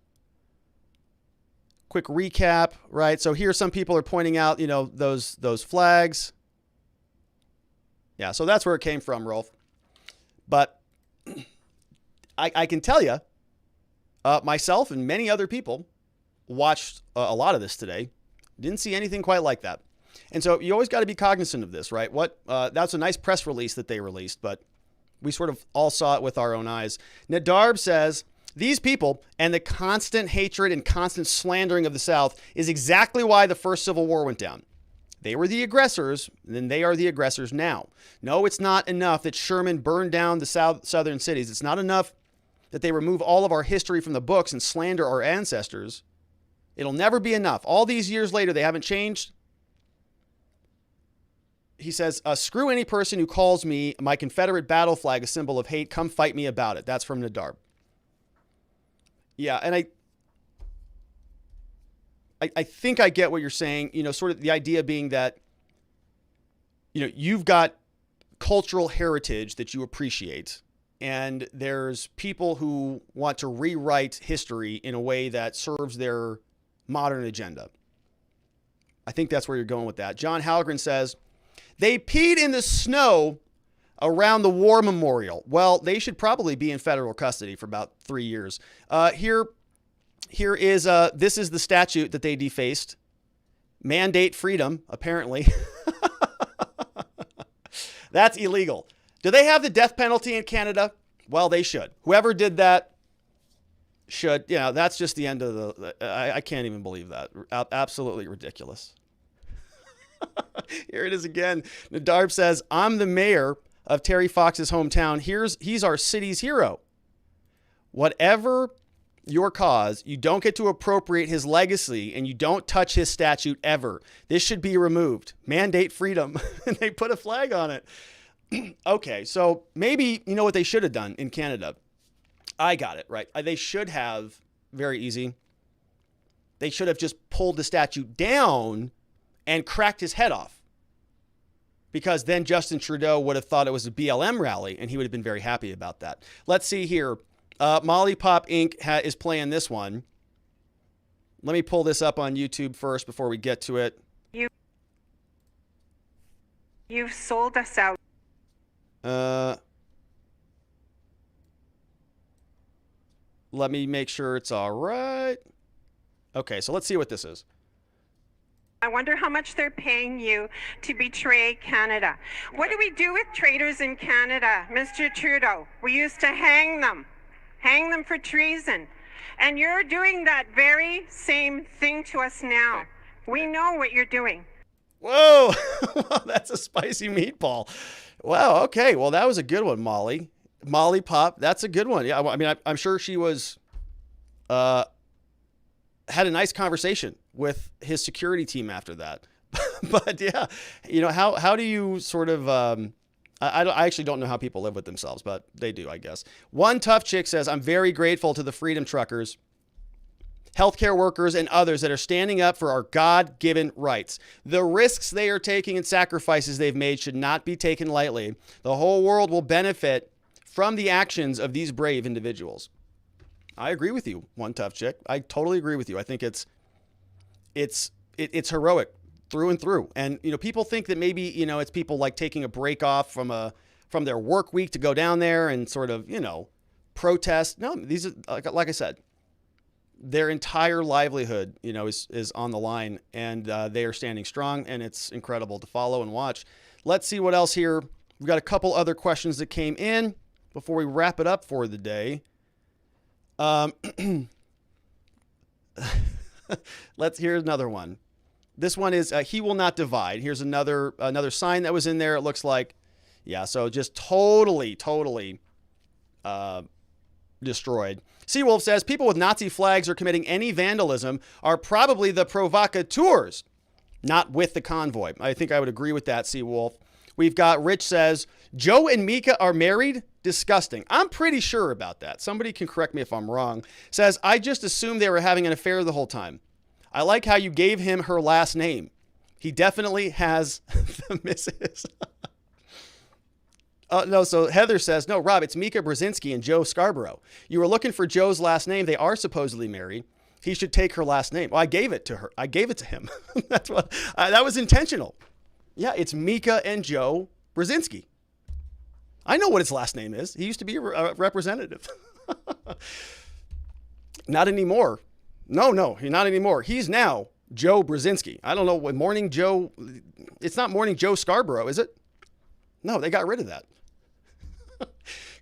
quick recap, right? So here some people are pointing out, you know, those flags. Yeah, so that's where it came from, Rolf. But I can tell you, myself and many other people watched a lot of this today. Didn't see anything quite like that. And so you always got to be cognizant of this, right? That's a nice press release that they released, but we sort of all saw it with our own eyes. Nadarb says, these people and the constant hatred and constant slandering of the South is exactly why the first Civil War went down. They were the aggressors, and they are the aggressors now. No, it's not enough that Sherman burned down the southern cities. It's not enough that they remove all of our history from the books and slander our ancestors. It'll never be enough. All these years later, they haven't changed. He says, screw any person who calls me my Confederate battle flag a symbol of hate. Come fight me about it. That's from Nadarb. Yeah, and I think I get what you're saying, you know, sort of the idea being that, you know, you've got cultural heritage that you appreciate, and there's people who want to rewrite history in a way that serves their modern agenda. I think that's where you're going with that. John Halgren says, they peed in the snow around the war memorial. Well, they should probably be in federal custody for about 3 years. Here is, this is the statute that they defaced. Mandate freedom, apparently. That's illegal. Do they have the death penalty in Canada? Well, they should. Whoever did that should, you know, that's just the end of the, I can't even believe that. Absolutely ridiculous. Here it is again. Nadarb says, I'm the mayor of Terry Fox's hometown. He's our city's hero. Whatever your cause, you don't get to appropriate his legacy, and you don't touch his statute ever. This should be removed. Mandate freedom. And they put a flag on it. Okay, so maybe, you know what they should have done in Canada? I got it, right? They should have, very easy, they should have just pulled the statute down and cracked his head off. Because then Justin Trudeau would have thought it was a BLM rally, and he would have been very happy about that. Let's see here. Molly Pop Inc. is playing this one. Let me pull this up on YouTube first before we get to it. You've sold us out. Let me make sure it's all right. Okay, so let's see what this is. I wonder how much they're paying you to betray Canada. What do we do with traitors in Canada, Mr. Trudeau? We used to hang them for treason. And you're doing that very same thing to us now. We know what you're doing. Whoa, that's a spicy meatball. Wow, okay, well, that was a good one, Molly. Molly Pop, that's a good one. Yeah, I mean, I'm sure she was, had a nice conversation with his security team after that. But yeah, you know, how do you sort of, I actually don't know how people live with themselves, but they do, I guess. One tough chick says, I'm very grateful to the Freedom Truckers healthcare workers, and others that are standing up for our God-given rights. The risks they are taking and sacrifices they've made should not be taken lightly. The whole world will benefit from the actions of these brave individuals. I agree with you, One Tough Chick. I totally agree with you. I think it's heroic through and through. And, people think that maybe, it's people like taking a break off from their work week to go down there and sort of, protest. No, these are, like I said, their entire livelihood, is on the line, and they are standing strong, and it's incredible to follow and watch. Let's see what else here. We've got a couple other questions that came in before we wrap it up for the day. Here's another one. This one is he will not divide. Here's another sign that was in there. It looks like, yeah. So just totally destroyed. Seawolf says people with Nazi flags or committing any vandalism are probably the provocateurs, not with the convoy. I think I would agree with that, Seawolf. We've got Rich says Joe and Mika are married. Disgusting. I'm pretty sure about that. Somebody can correct me if I'm wrong. Says, I just assumed they were having an affair the whole time. I like how you gave him her last name. He definitely has the missus. No, so Heather says, no, Rob, it's Mika Brzezinski and Joe Scarborough. You were looking for Joe's last name. They are supposedly married. He should take her last name. Well, I gave it to her. I gave it to him. That's what. That was intentional. Yeah, it's Mika and Joe Brzezinski. I know what his last name is. He used to be a representative. Not anymore. No, not anymore. He's now Joe Brzezinski. I don't know what Morning Joe. It's not Morning Joe Scarborough, is it? No, they got rid of that.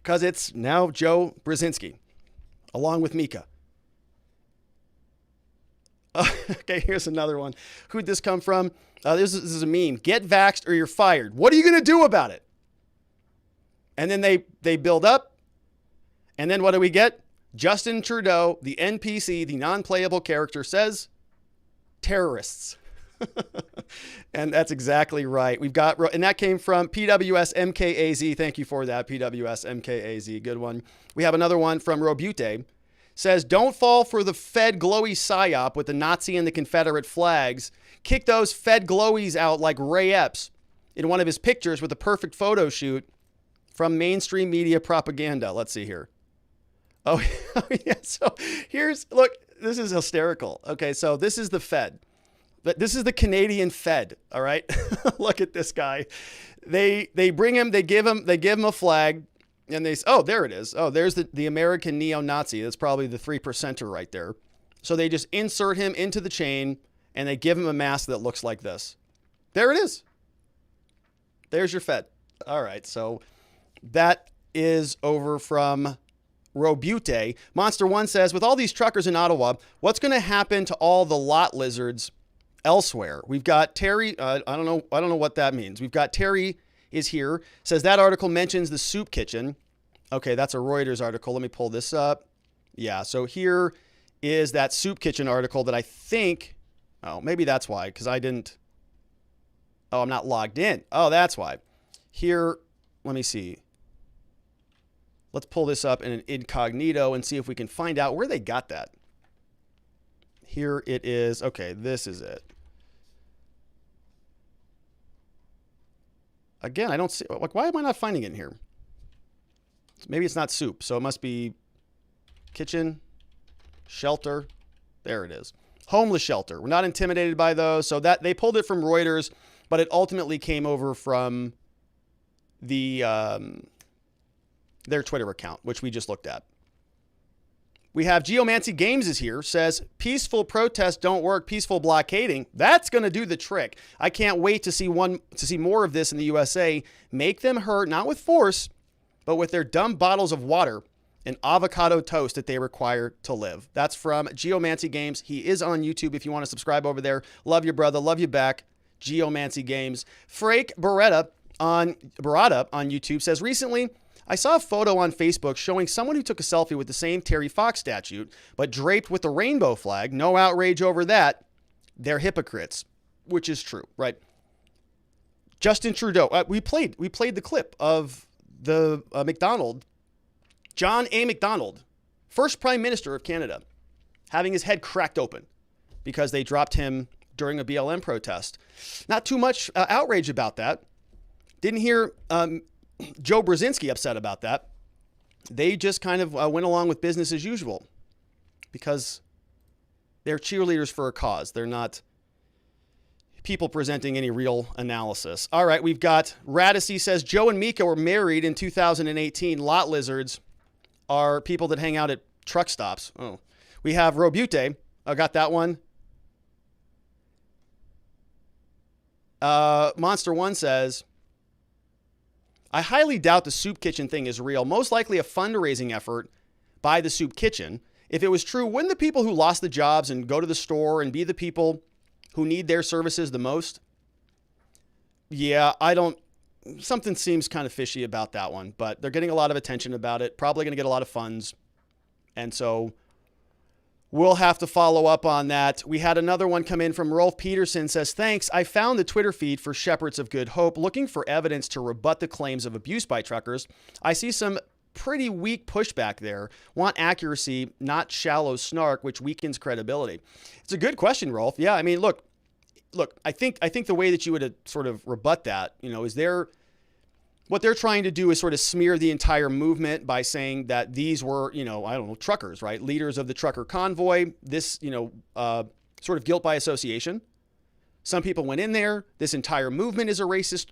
Because it's now Joe Brzezinski, along with Mika. Okay, here's another one. Who'd this come from? This is a meme. Get vaxxed or you're fired. What are you going to do about it? And then they build up. And then what do we get? Justin Trudeau, the NPC, the non-playable character, says terrorists. And that's exactly right. We've got, and that came from PWS MKAZ. Thank you for that, PWS MKAZ. Good one. We have another one from Robute. Says, don't fall for the Fed glowy psyop with the Nazi and the Confederate flags. Kick those Fed glowies out like Ray Epps in one of his pictures with a perfect photo shoot from mainstream media propaganda. Let's see here. Oh, yeah. So look, this is hysterical. Okay, so this is the Fed. But this is the Canadian Fed, all right? Look at this guy. They bring him, they give him a flag, and there it is. Oh, there's the American neo-Nazi. That's probably the 3%er right there. So they just insert him into the chain, and they give him a mask that looks like this. There it is. There's your Fed. All right, so that is over from Robute. Monster One says, with all these truckers in Ottawa, what's going to happen to all the lot lizards elsewhere? We've got Terry. I don't know what that means. We've got Terry is here. Says that article mentions the soup kitchen. Okay, that's a Reuters article. Let me pull this up. Yeah, so here is that soup kitchen article that I think. Oh, maybe that's why, because I didn't. Oh, I'm not logged in. Oh, that's why. Here, let me see. Let's pull this up in an incognito and see if we can find out where they got that. Here it is. Okay, this is it. Again, I don't see, like, why am I not finding it in here? Maybe it's not soup, so it must be kitchen, shelter. There it is. Homeless shelter. We're not intimidated by those. So that they pulled it from Reuters, but it ultimately came over from the their Twitter account, which we just looked at. We have Geomancy Games is here, says peaceful protests don't work, peaceful blockading. That's going to do the trick. I can't wait to see more of this in the USA. Make them hurt, not with force, but with their dumb bottles of water and avocado toast that they require to live. That's from Geomancy Games. He is on YouTube if you want to subscribe over there. Love you, brother. Love you back. Geomancy Games. Frei Barada on YouTube says, recently, I saw a photo on Facebook showing someone who took a selfie with the same Terry Fox statue, but draped with the rainbow flag. No outrage over that. They're hypocrites, which is true, right? Justin Trudeau. We played the clip of the John A. Macdonald, first Prime Minister of Canada. having his head cracked open because they dropped him during a BLM protest. Not too much outrage about that. Didn't hear Joe Brzezinski upset about that. They just kind of went along with business as usual because they're cheerleaders for a cause. They're not people presenting any real analysis. All right, we've got Radice says Joe and Mika were married in 2018. Lot lizards are people that hang out at truck stops. Oh, we have Robute. I got that one. Monster One says, I highly doubt the soup kitchen thing is real. Most likely a fundraising effort by the soup kitchen. If it was true, wouldn't the people who lost the jobs and go to the store and be the people who need their services the most? Yeah, something seems kind of fishy about that one, but they're getting a lot of attention about it. Probably going to get a lot of funds. And so we'll have to follow up on that. We had another one come in from Rolf Peterson, says, thanks. I found the Twitter feed for Shepherds of Good Hope looking for evidence to rebut the claims of abuse by truckers. I see some pretty weak pushback there. Want accuracy, not shallow snark, which weakens credibility. It's a good question, Rolf. Yeah, I mean, look, I think the way that you would sort of rebut that, is what they're trying to do is sort of smear the entire movement by saying that these were, truckers, right? Leaders of the trucker convoy, this, sort of guilt by association. Some people went in there. This entire movement is a racist,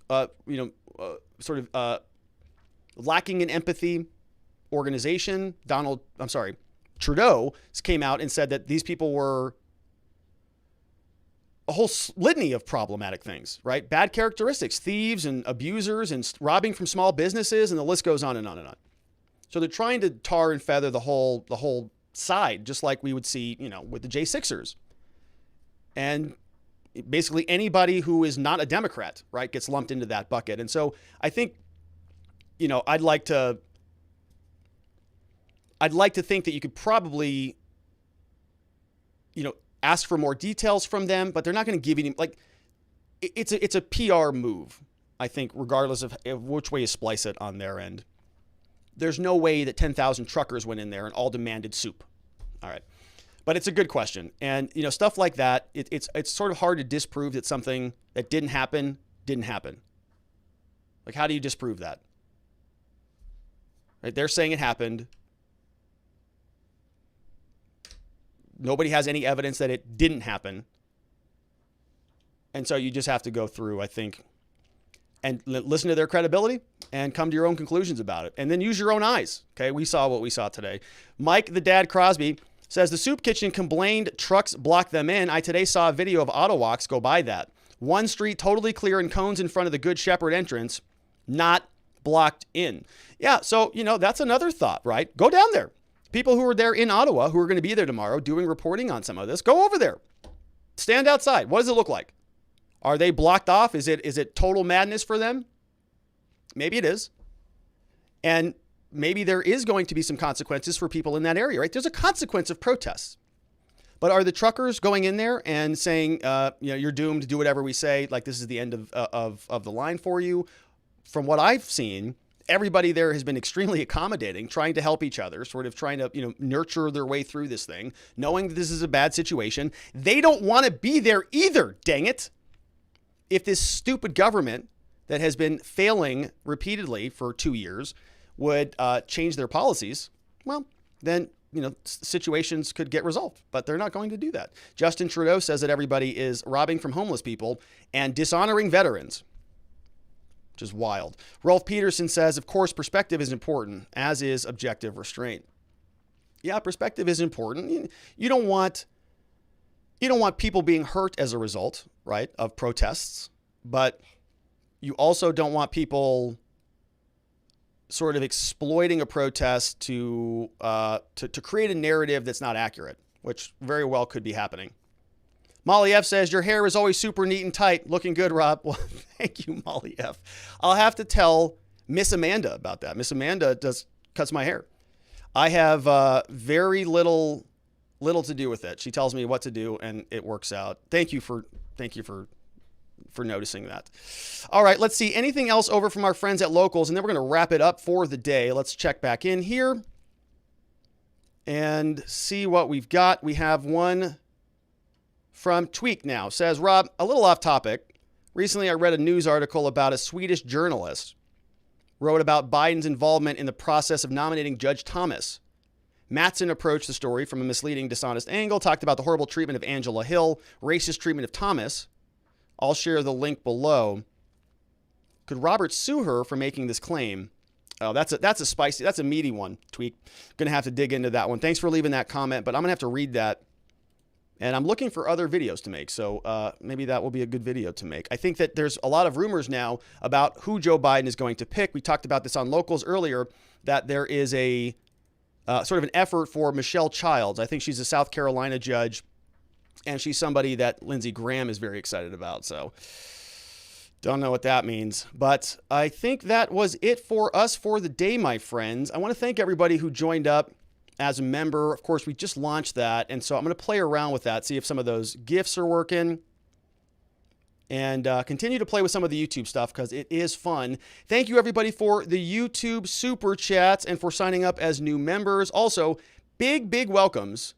lacking in empathy organization. Trudeau came out and said that these people were a whole litany of problematic things, right? Bad characteristics, thieves and abusers and robbing from small businesses, and the list goes on and on and on. So they're trying to tar and feather the whole side, just like we would see, with the J6ers. And basically anybody who is not a Democrat, right, gets lumped into that bucket. And so I think, I'd like to think that you could probably, ask for more details from them, but they're not going to give you it's a PR move, I think, regardless of which way you splice it on their end. There's no way that 10,000 truckers went in there and all demanded soup. All right. But it's a good question. And, stuff like that, it's sort of hard to disprove that something that didn't happen. Like, how do you disprove that? Right? They're saying it happened. Nobody has any evidence that it didn't happen. And so you just have to go through, I think, and listen to their credibility and come to your own conclusions about it. And then use your own eyes. Okay, we saw what we saw today. Mike, the dad Crosby, says the soup kitchen complained trucks blocked them in. I today saw a video of Ottawaks go by that. One street totally clear and cones in front of the Good Shepherd entrance, not blocked in. Yeah, so, that's another thought, right? Go down there. People who are there in Ottawa, who are going to be there tomorrow doing reporting on some of this, go over there. Stand outside. What does it look like? Are they blocked off? Is it total madness for them? Maybe it is. And maybe there is going to be some consequences for people in that area, right? There's a consequence of protests. But are the truckers going in there and saying, you're doomed to do whatever we say, like this is the end of the line for you? From what I've seen, everybody there has been extremely accommodating, trying to help each other, sort of trying to, nurture their way through this thing, knowing that this is a bad situation. They don't want to be there either, dang it. If this stupid government that has been failing repeatedly for 2 years would change their policies, well, then, situations could get resolved, but they're not going to do that. Justin Trudeau says that everybody is robbing from homeless people and dishonoring veterans, which is wild. Rolf Peterson says, of course, perspective is important, as is objective restraint. Yeah, perspective is important. You don't want people being hurt as a result, right, of protests, but you also don't want people sort of exploiting a protest to create a narrative that's not accurate, which very well could be happening. Molly F says, your hair is always super neat and tight. Looking good, Rob. Well, thank you, Molly F. I'll have to tell Miss Amanda about that. Miss Amanda cuts my hair. I have very little to do with it. She tells me what to do, and it works out. Thank you for noticing that. All right, let's see. Anything else over from our friends at Locals, and then we're going to wrap it up for the day. Let's check back in here. and see what we've got. We have one from Tweak now. Says, Rob, a little off topic. Recently, I read a news article about a Swedish journalist wrote about Biden's involvement in the process of nominating Judge Thomas. Mattson approached the story from a misleading, dishonest angle, talked about the horrible treatment of Angela Hill, racist treatment of Thomas. I'll share the link below. Could Robert sue her for making this claim? Oh, that's a meaty one, Tweak. Gonna have to dig into that one. Thanks for leaving that comment, but I'm gonna have to read that. And I'm looking for other videos to make, so maybe that will be a good video to make. I think that there's a lot of rumors now about who Joe Biden is going to pick. We talked about this on Locals earlier, that there is a sort of an effort for Michelle Childs. I think she's a South Carolina judge, and she's somebody that Lindsey Graham is very excited about, so don't know what that means. But I think that was it for us for the day, my friends. I want to thank everybody who joined up as a member. Of course, we just launched that, and so I'm going to play around with that, see if some of those gifts are working, and continue to play with some of the YouTube stuff because it is fun. Thank you, everybody, for the YouTube Super Chats and for signing up as new members. Also, big welcomes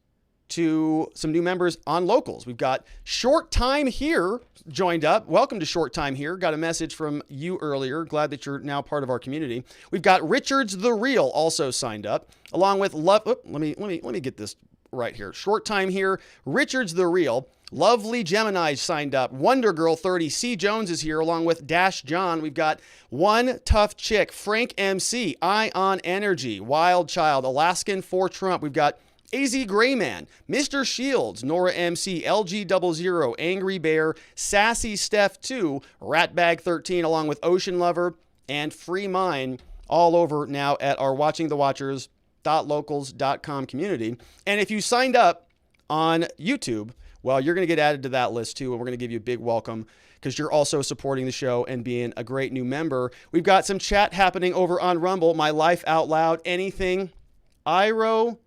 to some new members on Locals. We've got Short Time Here joined up. Welcome to Short Time Here. Got a message from you earlier. Glad that you're now part of our community. We've got Richards the Real also signed up, along with Love. Oh, let me get this right here. Short Time Here, Richards the Real, Lovely Gemini signed up. Wonder Girl 30, C Jones is here, along with Dash John. We've got One Tough Chick, Frank MC, Ion Energy, Wild Child, Alaskan for Trump. We've got AZ Grayman, Mr. Shields, Nora MC, LG00, Angry Bear, Sassy Steph 2, Ratbag 13, along with Ocean Lover and Free Mind, all over now at our watchingthewatchers.locals.com community. And if you signed up on YouTube, well, you're going to get added to that list too, and we're going to give you a big welcome because you're also supporting the show and being a great new member. We've got some chat happening over on Rumble. My Life Out Loud, Anything, Iro,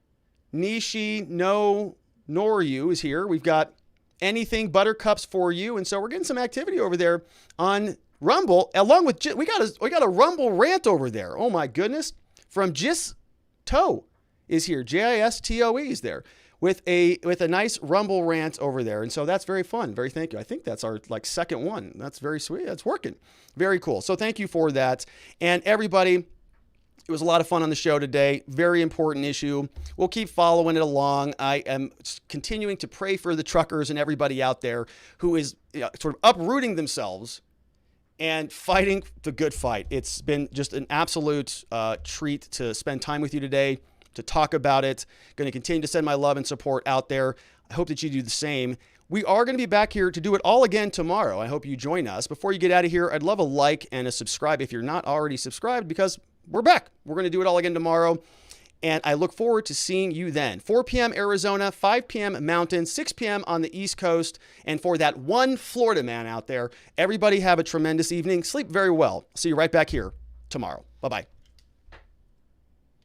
Nishi, No, Nor You is here. We've got Anything, Buttercups for You. And so we're getting some activity over there on Rumble, along with, we got a Rumble rant over there. Oh my goodness. From Jistoe is here. Jistoe is there with a nice Rumble rant over there. And so that's very fun. Very thank you. I think that's our second one. That's very sweet. That's working. Very cool. So thank you for that. And everybody, it was a lot of fun on the show today. Very important issue. We'll keep following it along. I am continuing to pray for the truckers and everybody out there who is sort of uprooting themselves and fighting the good fight. It's been just an absolute treat to spend time with you today, to talk about it. Going to continue to send my love and support out there. I hope that you do the same. We are going to be back here to do it all again tomorrow. I hope you join us. Before you get out of here, I'd love a like and a subscribe if you're not already subscribed, because we're back. We're going to do it all again tomorrow. And I look forward to seeing you then. 4 p.m. Arizona, 5 p.m. Mountain, 6 p.m. on the East Coast. And for that one Florida man out there, everybody have a tremendous evening. Sleep very well. See you right back here tomorrow. Bye-bye.